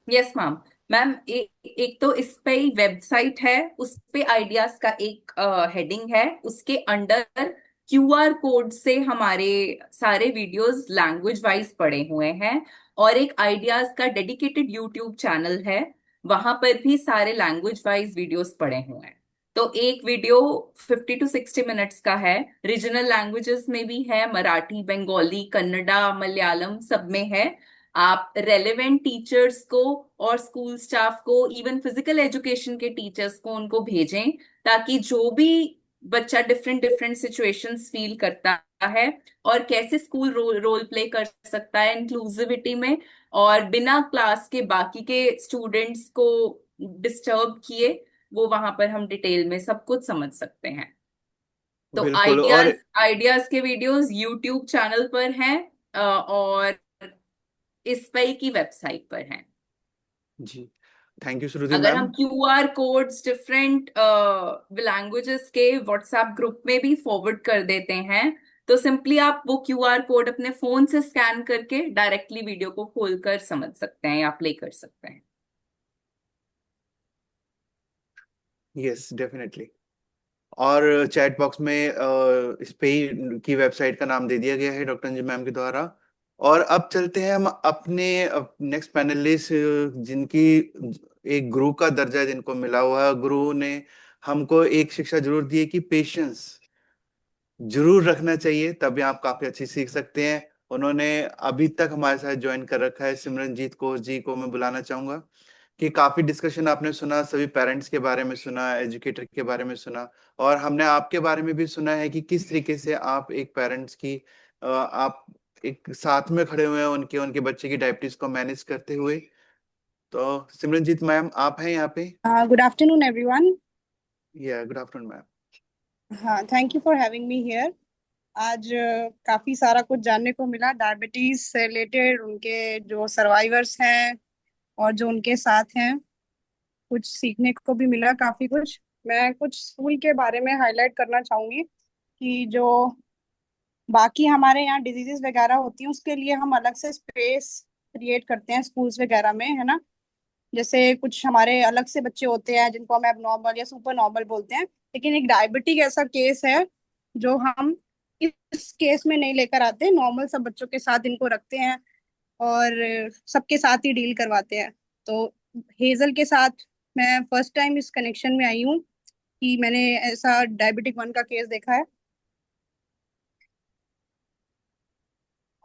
Yes ma'am. मैम एक तो इस पे ही वेबसाइट है, उस पे आइडियाज का एक हेडिंग है, उसके अंडर QR कोड से हमारे सारे वीडियोस लैंग्वेज वाइज पड़े हुए हैं, और एक आइडियाज का डेडिकेटेड यूट्यूब चैनल है, वहां पर भी सारे लैंग्वेज वाइज वीडियोस पड़े हुए हैं। तो एक वीडियो 50 to 60 मिनट्स का है, रीजनल लैंग्वेजेस में भी है, मराठी, बंगाली, कन्नड़ा, मलयालम सब में है। आप रेलेवेंट टीचर्स को और स्कूल स्टाफ को, इवन फिजिकल एजुकेशन के टीचर्स को उनको भेजें, ताकि जो भी बच्चा डिफरेंट डिफरेंट सिचुएशंस फील करता है और कैसे स्कूल रोल प्ले कर सकता है इंक्लूसिविटी में, और बिना क्लास के बाकी के स्टूडेंट्स को डिस्टर्ब किए, वो वहां पर हम डिटेल में सब कुछ समझ सकते हैं। तो बिल्कुल। और आइडियाज के वीडियोस यूट्यूब चैनल पर हैं, और इस पे की वेबसाइट पर हैं। जी, थैंक यू श्रुति अगर हम ma'am. QR codes different languages के व्हाट्सएप ग्रुप में भी फॉरवर्ड कर देते हैं, तो सिंपली आप वो QR कोड अपने फोन से स्कैन करके डायरेक्टली वीडियो को खोलकर समझ सकते हैं या प्ले कर सकते हैं। Yes definitely. और चैट बॉक्स में इस पे ही की वेबसाइट का नाम दे दिया गया है डॉक्टर अंजुम मैम के द्वारा। और अब चलते हैं हम अपने नेक्स्ट पैनलिस्ट, जिनकी एक गुरु का दर्जा जिनको मिला हुआ है। गुरु ने हमको एक शिक्षा जरूर दी है कि पेशेंस जरूर रखना चाहिए, तभी आप काफी अच्छी सीख सकते हैं। उन्होंने अभी तक हमारे साथ ज्वाइन कर रखा है। सिमरनजीत कौर जी को मैं बुलाना चाहूंगा कि काफी डिस्कशन आपने सुना, सभी पेरेंट्स के बारे में सुना, एजुकेटर के बारे में सुना, और हमने आपके बारे में भी सुना है कि किस तरीके से आप एक पेरेंट्स की आप एक साथ में खड़े हुए हैं उनके उनके बच्चे की डायबिटीज को मैनेज करते हुए। तो सिमरनजीत मैम आप हैं यहाँ पे? Good afternoon everyone. या गुड आफ्टरनून मैम। हाँ, thank you for having me here. आज काफी सारा कुछ जानने को मिला डायबिटीज से रिलेटेड, उनके जो सर्वाइवर्स हैं और जो उनके साथ हैं, कुछ सीखने को भी मिला काफी कुछ। मैं कुछ स्कूल के बारे में हाईलाइट करना चाहूंगी कि जो बाकी हमारे यहाँ डिजीजेस वगैरह होती हैं उसके लिए हम अलग से स्पेस क्रिएट करते हैं स्कूल्स वगैरह में, है ना। जैसे कुछ हमारे अलग से बच्चे होते हैं जिनको हम एबनॉर्मल या सुपर नॉर्मल बोलते हैं, लेकिन एक डायबिटिक ऐसा केस है जो हम इस केस में नहीं लेकर आते, नॉर्मल सब बच्चों के साथ इनको रखते हैं और सबके साथ ही डील करवाते हैं। तो हेजल के साथ मैं फर्स्ट टाइम इस कनेक्शन में आई हूँ कि मैंने ऐसा डायबिटिक 1 का केस देखा है।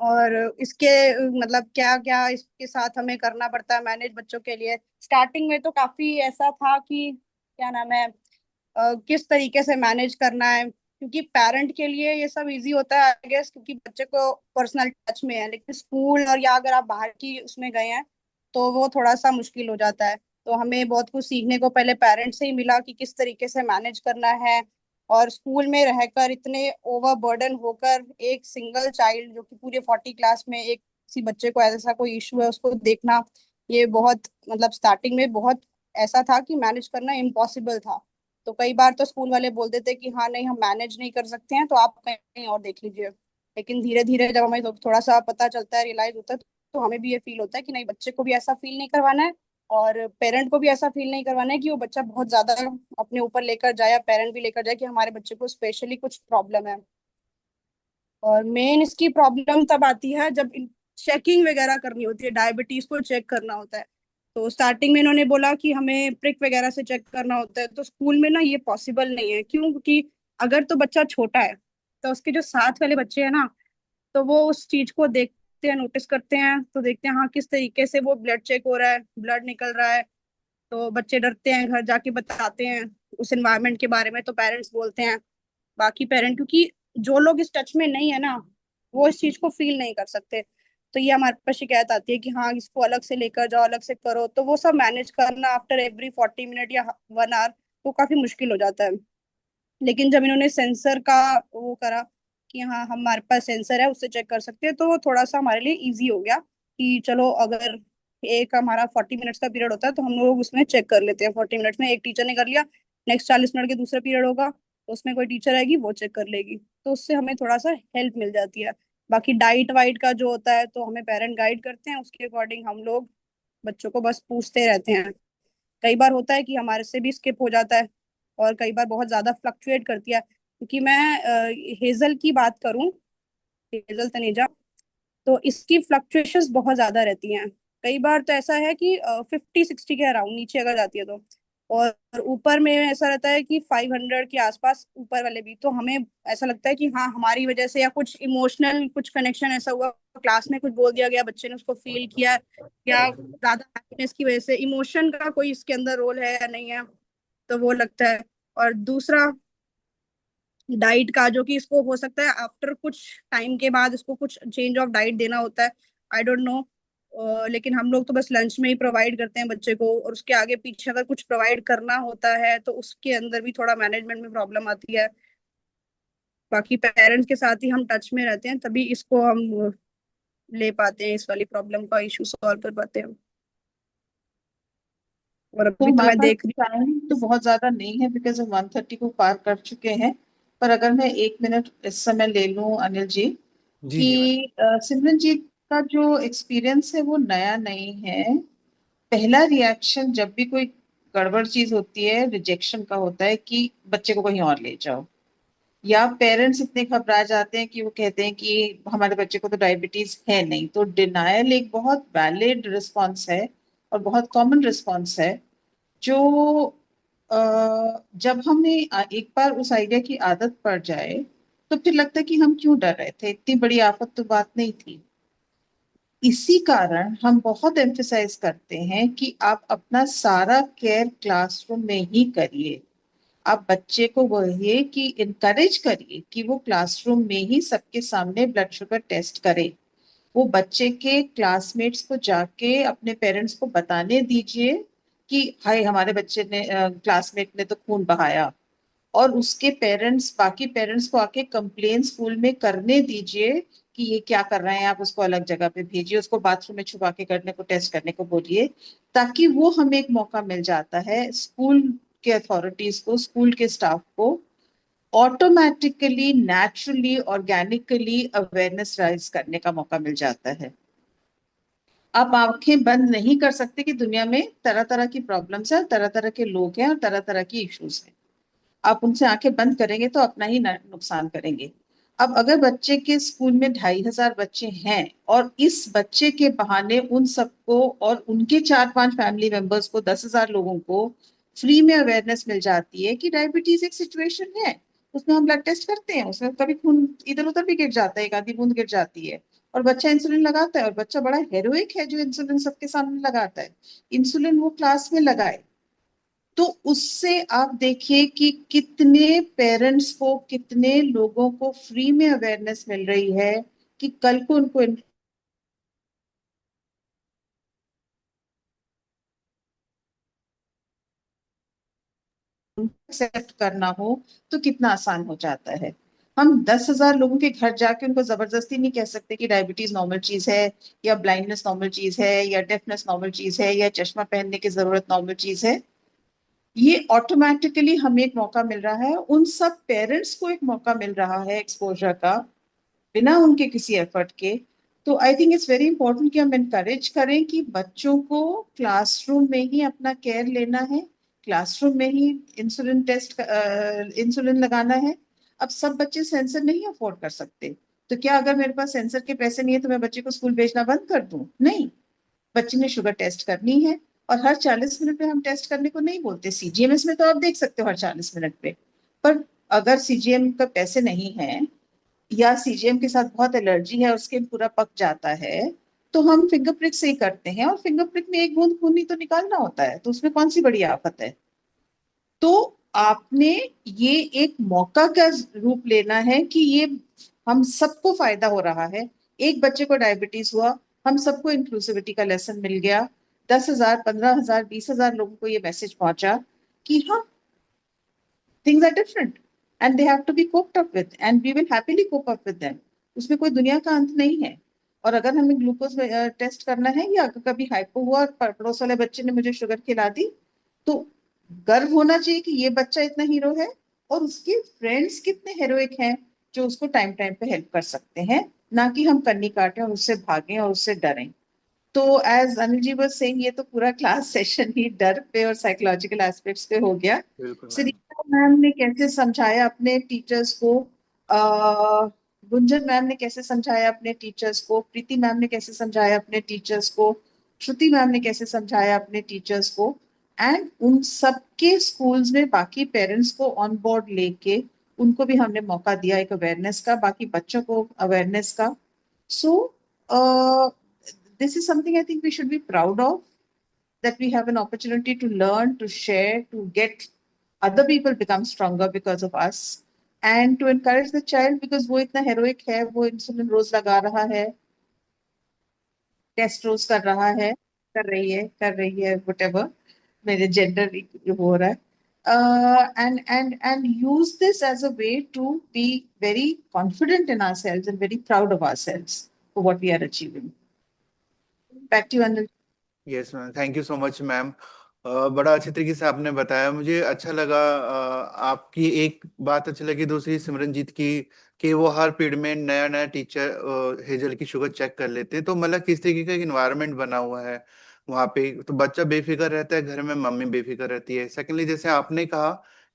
और इसके मतलब क्या क्या इसके साथ हमें करना पड़ता है मैनेज बच्चों के लिए। स्टार्टिंग में तो काफी ऐसा था कि क्या नाम है, किस तरीके से मैनेज करना है, क्योंकि पेरेंट के लिए ये सब इजी होता है आई गेस, क्योंकि बच्चे को पर्सनल टच में है, लेकिन स्कूल और या अगर आप बाहर की उसमें गए हैं तो वो थोड़ा सा मुश्किल हो जाता है। तो हमें बहुत कुछ सीखने को पहले पेरेंट से ही मिला कि किस तरीके से मैनेज करना है। और स्कूल में रहकर इतने ओवरबर्डन होकर एक सिंगल चाइल्ड जो कि पूरे 40 क्लास में एक किसी बच्चे को ऐसा कोई इशू है उसको देखना, ये बहुत मतलब स्टार्टिंग में बहुत ऐसा था कि मैनेज करना इम्पॉसिबल था। तो कई बार तो स्कूल वाले बोल देते कि हाँ नहीं हम मैनेज नहीं कर सकते हैं तो आप कहीं और देख लीजिए। लेकिन धीरे धीरे जब हमें थोड़ा सा पता चलता है, रियलाइज होता है, तो हमें भी ये फील होता है कि नहीं बच्चे को भी ऐसा फील नहीं करवाना है और पेरेंट को भी ऐसा फील नहीं करवाना है कि वो बच्चा बहुत ज्यादा अपने ऊपर लेकर जाए या पेरेंट भी लेकर जाए कि हमारे बच्चे को स्पेशली कुछ प्रॉब्लम है। और मेन इसकी प्रॉब्लम तब आती है जब चेकिंग वगैरह करनी होती है, डायबिटीज को चेक करना होता है। तो स्टार्टिंग में इन्होंने बोला कि हमें प्रिक वगैरह से चेक करना होता है, तो स्कूल में ना ये पॉसिबल नहीं है। क्यों? क्योंकि अगर तो बच्चा छोटा है तो उसके जो साथ वाले बच्चे हैं ना, तो वो उस चीज को देखते हैं, नोटिस करते हैं, तो देखते हैं हाँ किस तरीके से वो ब्लड चेक हो रहा है, ब्लड निकल रहा है। तो बच्चे डरते हैं, घर जाके बताते हैं उस एनवायरनमेंट के बारे में, तो पेरेंट्स बोलते हैं। बाकी पेरेंट, क्योंकि जो लोग इस टच में नहीं है ना वो इस चीज को फील नहीं कर सकते। तो ये हमारे पास शिकायत आती है कि हाँ इसको अलग से लेकर जाओ, अलग से करो, तो वो सब मैनेज करना आफ्टर एवरी 40 मिनट या 1 आवर वो काफी मुश्किल हो जाता है। लेकिन जब इन्होंने सेंसर का वो करा कि हाँ हमारे पास सेंसर है उससे चेक कर सकते हैं, तो वो थोड़ा सा हमारे लिए इजी हो गया कि चलो अगर एक हमारा 40 मिनट्स का पीरियड होता है तो हम लोग उसमें चेक कर लेते हैं। 40 मिनट्स में एक टीचर ने कर लिया, नेक्स्ट 40 मिनट के दूसरा पीरियड होगा तो उसमें कोई टीचर आएगी वो चेक कर लेगी, तो उससे हमें थोड़ा सा हेल्प मिल जाती है। बाकी डाइट वाइट का जो होता है तो हमें पेरेंट गाइड करते हैं, उसके अकॉर्डिंग हम लोग बच्चों को बस पूछते रहते हैं। कई बार होता है कि हमारे से भी स्किप हो जाता है और कई बार बहुत ज्यादा फ्लक्चुएट करती है। क्योंकि मैं हेजल की बात करूं, हेजल तनेजा, तो इसकी फ्लक्चुएशंस बहुत ज्यादा रहती हैं। कई बार तो ऐसा है कि 50-60 के अराउंड नीचे अगर जाती है तो, और ऊपर में ऐसा रहता है कि 500 के आसपास ऊपर वाले भी। तो हमें ऐसा लगता है कि हाँ हमारी वजह से या कुछ इमोशनल कुछ कनेक्शन ऐसा हुआ, क्लास में कुछ बोल दिया गया, बच्चे ने उसको फील किया, या ज्यादा हैप्पीनेस की वजह से इमोशन का कोई इसके अंदर रोल है या नहीं है, तो वो लगता है। और दूसरा डाइट का, जो कि इसको हो सकता है आफ्टर कुछ टाइम के बाद इसको कुछ चेंज ऑफ डाइट देना होता है, आई डोंट नो। लेकिन हम लोग तो बस लंच में ही प्रोवाइड करते हैं बच्चे को, और उसके आगे पीछे अगर कुछ प्रोवाइड करना होता है तो उसके अंदर भी थोड़ा मैनेजमेंट में प्रॉब्लम आती है। बाकी पेरेंट्स के साथ ही हम टच में रहते हैं तभी इसको हम ले पाते हैं, इस वाली प्रॉब्लम का इशू सॉल्व कर पाते हैं। और तो अभी तो हमारे मैं पास देख रही टाइम तो बहुत ज्यादा नहीं है बिकॉज हम 1:30 को पार कर चुके हैं। पर अगर मैं 1 मिनट इस समय ले लूं अनिल जी, जी जी मैडम। कि सिमरनजीत का जो एक्सपीरियंस है वो नया नहीं है। पहला रिएक्शन जब भी कोई गड़बड़ चीज होती है रिजेक्शन का होता है कि बच्चे को कहीं और ले जाओ, या पेरेंट्स इतने घबरा जाते हैं कि वो कहते हैं कि हमारे बच्चे को तो डायबिटीज है नहीं। तो डिनायल एक बहुत वैलिड रिस्पॉन्स है और बहुत कॉमन रिस्पॉन्स है, जो जब हमें एक बार उस आइडिया की आदत पड़ जाए तो फिर लगता है कि हम क्यों डर रहे थे, इतनी बड़ी आफत तो बात नहीं थी। इसी कारण हम बहुत एम्फेसाइज करते हैं कि आप अपना सारा केयर क्लासरूम में ही करिए। आप बच्चे को वही कि इनकरेज करिए कि वो क्लासरूम में ही सबके सामने ब्लड शुगर टेस्ट करे। वो बच्चे के क्लासमेट्स को जाके अपने पेरेंट्स को बताने दीजिए कि हाय हमारे बच्चे ने क्लासमेट ने तो खून बहाया, और उसके पेरेंट्स बाकी पेरेंट्स को आके कंप्लेन स्कूल में करने दीजिए कि ये क्या कर रहे हैं, आप उसको अलग जगह पे भेजिए, उसको बाथरूम में छुपा के करने को टेस्ट करने को बोलिए। ताकि वो हमें एक मौका मिल जाता है स्कूल के अथॉरिटीज को, स्कूल के स्टाफ को, automatically, naturally, organically awareness rise करने का मौका मिल जाता है। आप आंखें बंद नहीं कर सकते कि दुनिया में तरह तरह की प्रॉब्लम्स है, तरह तरह के लोग हैं और तरह तरह की इश्यूज हैं। आप उनसे आंखें बंद करेंगे तो अपना ही नुकसान करेंगे। अब अगर बच्चे के स्कूल में 2,500 बच्चे हैं और इस बच्चे के बहाने उन सबको और उनके 4-5 फैमिली मेंबर्स को 10,000 लोगों को फ्री में अवेयरनेस मिल जाती है कि डायबिटीज एक सिचुएशन है, उसमें हम ब्लड टेस्ट करते हैं, उसमें कभी खून इधर उधर भी गिर जाता है, एक आधी बूंद गिर जाती है और बच्चा इंसुलिन लगाता है और बच्चा बड़ा हेरोइक है जो इंसुलिन सबके सामने लगाता है, इंसुलिन वो क्लास में लगाए। तो उससे आप देखिए कि कितने पेरेंट्स को, कितने लोगों को फ्री में अवेयरनेस मिल रही है कि कल को उनको एक्सेप्ट करना हो तो कितना आसान हो जाता है। हम 10,000 लोगों के घर जाके उनको जबरदस्ती नहीं कह सकते कि डायबिटीज नॉर्मल चीज है या ब्लाइंडनेस नॉर्मल चीज है या डेफनेस नॉर्मल चीज है या चश्मा पहनने की जरूरत नॉर्मल चीज है। ये ऑटोमेटिकली हमें एक मौका मिल रहा है, उन सब पेरेंट्स को एक मौका मिल रहा है एक्सपोजर का बिना उनके किसी एफर्ट के। तो I think it's very important कि हम इनकरेज करें कि बच्चों को क्लासरूम में ही अपना केयर लेना है, क्लासरूम में ही इंसुलिन टेस्ट इंसुलिन लगाना है। अब सब बच्चे सेंसर नहीं अफोर्ड कर सकते, तो क्या अगर मेरे पास सेंसर के पैसे नहीं है तो मैं बच्चे को स्कूल भेजना बंद कर दूं? नहीं, बच्चे ने शुगर टेस्ट करनी है और हर 40 मिनट पे हम टेस्ट करने को नहीं बोलते। सीजीएमएस में तो आप देख सकते हो हर 40 मिनट पे, पर अगर सीजीएम का पैसे नहीं है या सीजीएम के साथ बहुत एलर्जी है और स्किन पूरा पक जाता है तो हम फिंगर प्रिक से ही करते हैं और फिंगर प्रिक में एक बूंद खून ही तो निकालना होता है, तो उसमें कौन सी बड़ी आफत है। तो आपने ये एक मौका का रूप लेना है कि ये हम सबको फायदा हो रहा है। एक बच्चे को डायबिटीज हुआ, हम सबको इंक्लूसिविटी का लेसन मिल गया, 10,000, 15,000, 20,000 लोगों को ये मैसेज पहुंचा कि हाँ, things are different and they have to be coped up with and we will happily cope up with them। उसमें कोई दुनिया का अंत नहीं है। और अगर हमें ग्लूकोज टेस्ट करना है या अगर कभी हाइपो हुआ और पड़ोस वाले बच्चे ने मुझे शुगर खिला दी, तो गर्व होना चाहिए कि ये बच्चा इतना हीरो है और उसके फ्रेंड्स कितने हेरोइक हैं जो उसको टाइम टाइम पे हेल्प कर सकते हैं, ना कि हम कन्नी काटें और उससे भागें और उससे डरें। तो as Anil ji was saying, ये तो पूरा क्लास सेशन ही डर पे और साइकोलॉजिकल एस्पेक्ट्स पे हो गया। बिल्कुल मैम। श्रीता मैम ने कैसे समझाया अपने टीचर्स को, गुंजन मैम ने कैसे समझाया अपने टीचर्स को, प्रीति मैम ने कैसे समझाया अपने टीचर्स को, श्रुति मैम ने कैसे समझाया अपने टीचर्स को, एंड उन सबके स्कूल्स में बाकी पेरेंट्स को ऑन बोर्ड लेके उनको भी हमने मौका दिया एक अवेयरनेस का, बाकी बच्चों को अवेयरनेस का। सो this is something I think we should be proud of, that we have an opportunity to learn, to share, to get other people become stronger because of us, and to encourage the child because वो इतना heroic है, वो insulin रोज लगा रहा है, test रोज कर रहा है, कर रही है whatever मेरे जेंडर हो रहा है, and use this as a way to be very confident in ourselves and very proud of ourselves for what we are achieving. Back to you, Anil. Yes ma'am, thank you so much ma'am. बड़ा अच्छे तरीके से आपने बताया, मुझे अच्छा लगा। आपकी एक बात अच्छी लगी, दूसरी सिमरनजीत की, कि वो हर पीरियड में नया नया टीचर हेजल की शुगर चेक कर लेते हैं। तो मतलब किस तरीके का इन्वायरमेंट बना हुआ है वहाँ पे, तो बच्चा बेफिक्र रहता है, घर में मम्मी बेफिक्र रहती है। सेकेंडली, जैसे आपने कहा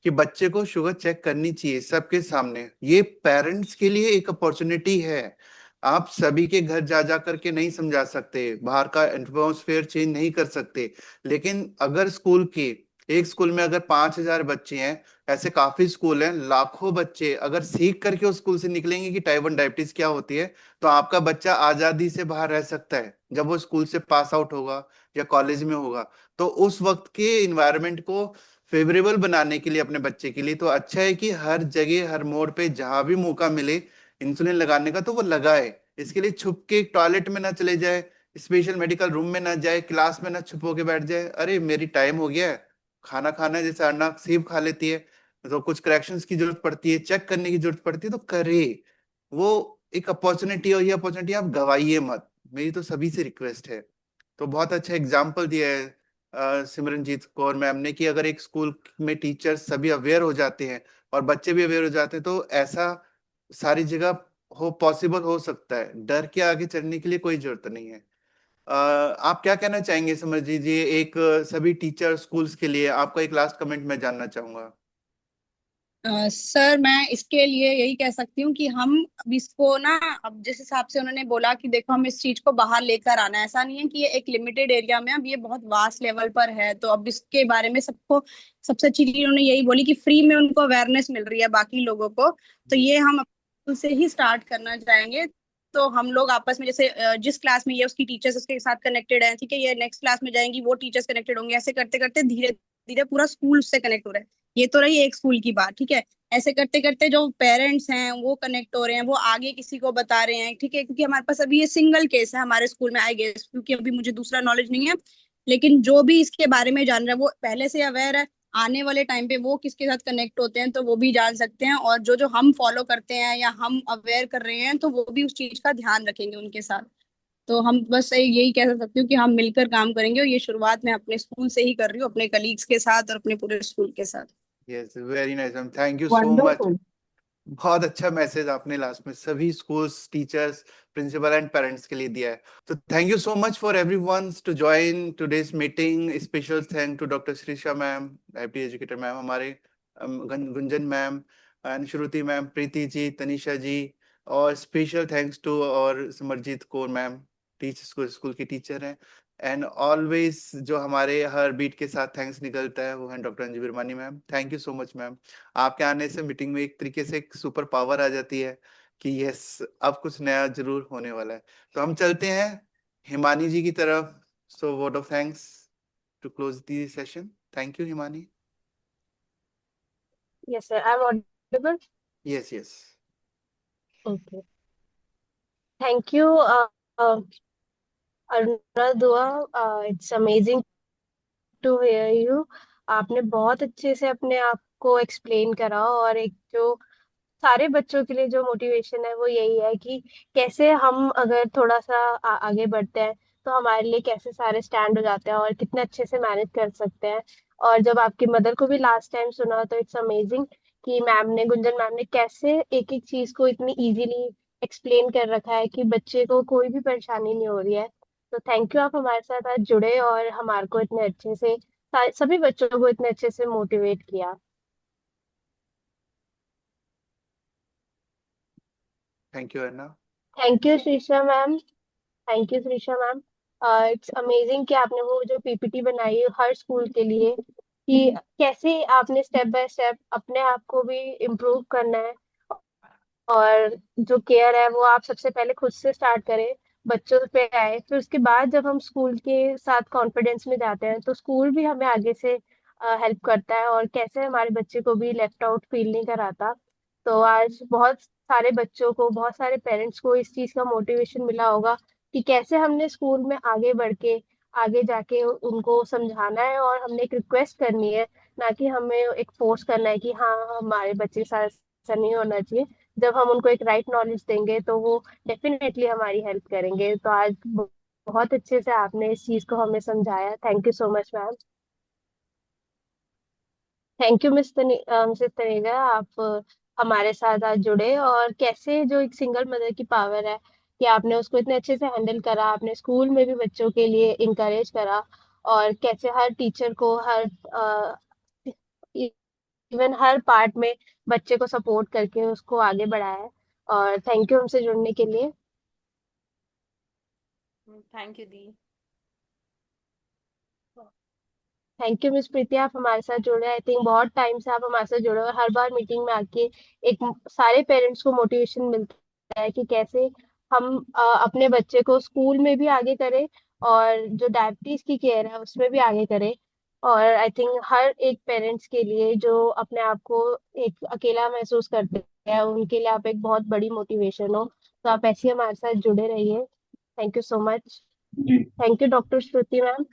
कि बच्चे को शुगर चेक करनी चाहिए सबके सामने, ये पेरेंट्स के लिए एक अपॉर्चुनिटी है। आप सभी के घर जा जा करके नहीं समझा सकते, बाहर का एटमॉस्फेयर चेंज नहीं कर सकते, लेकिन अगर स्कूल के एक स्कूल में अगर 5,000 बच्चे हैं, ऐसे काफी स्कूल हैं, लाखों बच्चे अगर सीख करके उस स्कूल से निकलेंगे कि टाइप 1 डायबिटीज क्या होती है, तो आपका बच्चा आजादी से बाहर रह सकता है जब वो स्कूल से पास आउट होगा या कॉलेज में होगा। तो उस वक्त के इन्वायरमेंट को फेवरेबल बनाने के लिए अपने बच्चे के लिए तो अच्छा है कि हर जगह हर मोड़ पे जहां भी मौका मिले इंसुलिन लगाने का तो वो लगाए। इसके लिए छुप के टॉयलेट में ना चले जाए, स्पेशल मेडिकल रूम में ना जाए, क्लास में ना छुप के बैठ जाए, अरे मेरी टाइम हो गया है, खाना खाना है, जैसे अर्ना सेब खा लेती है, तो कुछ करेक्शंस की जरूरत पड़ती है, चेक करने की जरूरत पड़ती है, तो करे। वो एक अपॉर्चुनिटी है, ये अपॉर्चुनिटी आप गवाइए मत, मेरी तो सभी से रिक्वेस्ट है। तो बहुत अच्छा एग्जाम्पल दिया है सिमरनजीत कौर मैम ने कि अगर एक स्कूल में टीचर सभी अवेयर हो जाते हैं और बच्चे भी अवेयर हो जाते हैं, तो ऐसा सारी जगह पॉसिबल हो सकता है। डर के आगे चलने के लिए कोई जरूरत नहीं है। आप क्या कहना चाहेंगे समर जी, एक सभी टीचर स्कूल्स के लिए आपका एक लास्ट कमेंट मैं जानना चाहूंगा। सर मैं इसके लिए यही कह सकती हूँ कि हम अब इसको ना, अब जिस हिसाब से उन्होंने बोला कि देखो हम इस चीज को बाहर लेकर आना है, ऐसा नहीं है कि ये एक लिमिटेड एरिया में, अब ये बहुत वास्ट लेवल पर है। तो अब इसके बारे में सबको, सबसे अच्छी चीज उन्होंने यही बोली कि फ्री में उनको अवेयरनेस मिल रही है बाकी लोगों को। तो ये हम अपने से ही स्टार्ट करना चाहेंगे। तो हम लोग आपस में जैसे जिस क्लास में ये उसकी टीचर्स उसके साथ कनेक्टेड है, ठीक है, ये नेक्स्ट क्लास में जाएंगी वो टीचर्स कनेक्टेड होंगे, ऐसे करते करते धीरे धीरे पूरा स्कूल उससे कनेक्ट हो रहा है। ये तो रही एक स्कूल की बात, ठीक है। ऐसे करते करते जो पेरेंट्स हैं वो कनेक्ट हो रहे हैं, वो आगे किसी को बता रहे हैं, ठीक है, क्योंकि हमारे पास अभी ये सिंगल केस है हमारे स्कूल में, आई गेस, क्योंकि अभी मुझे दूसरा नॉलेज नहीं है। लेकिन जो भी इसके बारे में जान रहा है वो पहले से अवेयर है। आने वाले टाइम पे वो किसके साथ कनेक्ट होते हैं तो वो भी जान सकते हैं, और जो जो हम फॉलो करते हैं या हम अवेयर कर रहे हैं तो वो भी उस चीज का ध्यान रखेंगे उनके साथ। तो हम बस यही कह सकती हूँ कि हम मिलकर काम करेंगे, और ये शुरुआत मैं अपने स्कूल से ही कर रही हूँ, अपने कलीग्स के साथ और अपने पूरे स्कूल के साथ। Yes, very nice ma'am, thank you so much. बहुत अच्छा मैसेज आपने लास्ट में सभी schools, teachers, principal and parents के लिए दिया है। तो thank you so much for everyone to join today's meeting. Special thank to doctor Shrisha ma'am, library educator ma'am हमारे, Gunjan ma'am and Shruti ma'am, Preeti ji, Tanisha ji, और स्पेशल थैंक्स टू और Samarjeet Kaur ma'am, teacher school की teacher हैं। एंड ऑलवेज जो हमारे हर बीट के साथ thanks निकलता है वो है doctor Anju Virmani ma'am. Thank you so much ma'am. आपके आने से मीटिंग में एक तरीके से एक सुपर पावर आ जाती है कि यस अब कुछ नया जरूर होने वाला है। तो हम चलते हैं हिमानी जी की तरफ। So word of thanks to close the session. Thank you Himani. Yes, sir. I'm audible. Yes yes. Okay. Thank you, Aruna Dua. It's amazing to hear you. आपने बहुत अच्छे से अपने आप को एक्सप्लेन करा, और एक जो सारे बच्चों के लिए जो मोटिवेशन है वो यही है कि कैसे हम अगर थोड़ा सा आगे बढ़ते हैं तो हमारे लिए कैसे सारे स्टैंड हो जाते हैं और कितने अच्छे से मैनेज कर सकते हैं। और जब आपकी मदर को भी लास्ट टाइम सुना तो इट्स अमेजिंग कि मैम ने, गुंजन मैम ने कैसे एक एक चीज को इतनी इजीली एक्सप्लेन कर रखा है कि बच्चे को कोई भी परेशानी नहीं हो रही है। तो थैंक यू, आप हमारे साथ आज जुड़े और हमारे को इतने अच्छे से, सभी बच्चों को इतने अच्छे से मोटिवेट किया। Thank you Arna. Thank you Shrisha ma'am. Thank you Shrisha ma'am. It's amazing कि आपने वो जो पीपीटी बनाई है हर स्कूल के लिए, कि कैसे आपने स्टेप बाय स्टेप अपने आप को भी इम्प्रूव करना है, और जो केयर है वो आप सबसे पहले खुद से स्टार्ट करें, बच्चों पे आए, फिर उसके बाद जब हम स्कूल के साथ कॉन्फिडेंस में जाते हैं तो स्कूल भी हमें आगे से हेल्प करता है, और कैसे हमारे बच्चे को भी लेफ्ट आउट फील नहीं कराता। तो आज बहुत सारे बच्चों को, बहुत सारे पेरेंट्स को इस चीज का मोटिवेशन मिला होगा कि कैसे हमने स्कूल में आगे बढ़ के, आगे जाके उनको समझाना है, और हमने एक रिक्वेस्ट करनी है, ना कि हमें एक फोर्स करना है कि हाँ हमारे बच्चे के साथ ऐसा नहीं होना चाहिए। जब हम उनको एक राइट नॉलेज देंगे तो वो डेफिनेटली हमारी हेल्प करेंगे। तो आज बहुत अच्छे से आपने इस चीज को हमें समझाया। Thank you so much ma'am. Thank you Mrs Taneja, आप हमारे साथ आज जुड़े, और कैसे जो एक सिंगल मदर की पावर है कि आपने उसको इतने अच्छे से हैंडल करा, आपने स्कूल में भी बच्चों के लिए इंकरेज करा, और कैसे हर टीचर को, हर इवन हर पार्ट में बच्चे को सपोर्ट करके उसको आगे बढ़ाया है। और थैंक यू हमसे जुड़ने के लिए। थैंक यू दी। थैंक यू मिस प्रीति, आप हमारे साथ जुड़े। आई थिंक बहुत टाइम से आप हमारे साथ जुड़े हो, और हर बार मीटिंग में आके एक सारे पेरेंट्स को मोटिवेशन मिलता है कि कैसे हम अपने बच्चे को स्कूल में भी आगे करें, और जो डायबिटीज की केयर है उसमें भी आगे करें। और आई थिंक हर एक पेरेंट्स के लिए जो अपने आप को एक अकेला महसूस करते हैं, उनके लिए आप एक बहुत बड़ी मोटिवेशन हो। तो आप ऐसे ही हमारे साथ जुड़े रहिए। Thank you so much. Thank you doctor Shruti ma'am.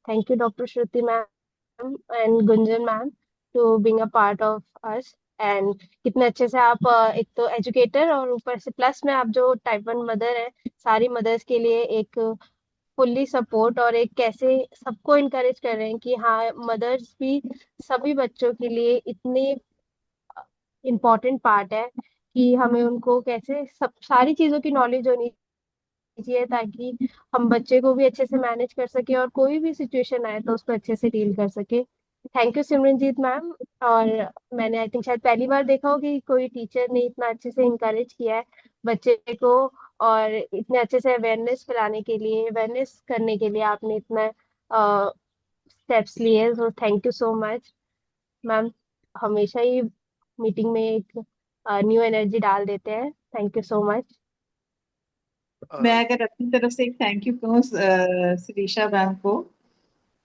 Thank you doctor Shruti ma'am and Gunjan ma'am to being a part of us. And कितने अच्छे से आप एक तो एजुकेटर और ऊपर से प्लस में आप जो टाइप 1 मदर है, सारी मदर्स के लिए एक फुल्ली सपोर्ट और एक कैसे सबको इनकरेज कर रहे हैं कि हाँ मदर्स भी सभी बच्चों के लिए इतने इम्पोर्टेंट पार्ट है कि हमें उनको कैसे सब सारी चीजों की नॉलेज होनी चाहिए ताकि हम बच्चे को भी अच्छे से मैनेज कर सके और कोई भी सिचुएशन आए तो उसको अच्छे से डील कर सके। Thank you Simranjeet ma'am. और मैंने आई थिंक शायद पहली बार देखा हो कि कोई टीचर ने इतना अच्छे से इंकरेज किया है बच्चे को और इतने अच्छे से अवेयरनेस फैलाने के लिए अवेयरनेस करने के लिए आपने इतना स्टेप्स लिए, so thank you so much ma'am. हमेशा ही मीटिंग में एक न्यू एनर्जी डाल देते हैं। Thank you so much. मैं अगर अपनी तरफ से एक थैंक यू कहूँ शिरीषा मैम को,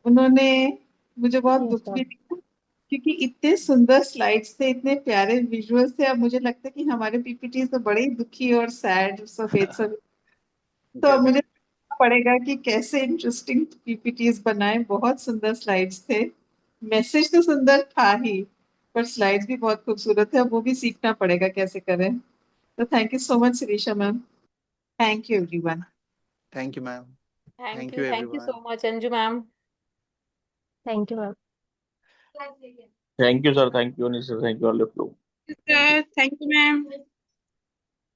उन्होंने मुझे बहुत दुख भी दिया क्योंकि इतने सुंदर स्लाइड्स थे, इतने प्यारे विजुअल्स थे। अब मुझे लगता है कि हमारे पीपीटी तो बड़े ही दुखी और सैड सफेद सफेद, तो अब मुझे पड़ेगा कि कैसे इंटरेस्टिंग पीपीटीज बनाए। बहुत सुंदर स्लाइड्स थे, मैसेज तो सुंदर था ही पर स्लाइड्स भी बहुत खूबसूरत है। अब वो भी सीखना पड़ेगा कैसे करें। तो thank you so much Shirisha ma'am. Thank you everyone. Thank you ma'am. Thank thank you you thank you everyone. So much Anju ma'am. Thank you ma'am. Thank you, sir. Thank you, Nisha. Thank you, all of you. Sir thank you ma'am.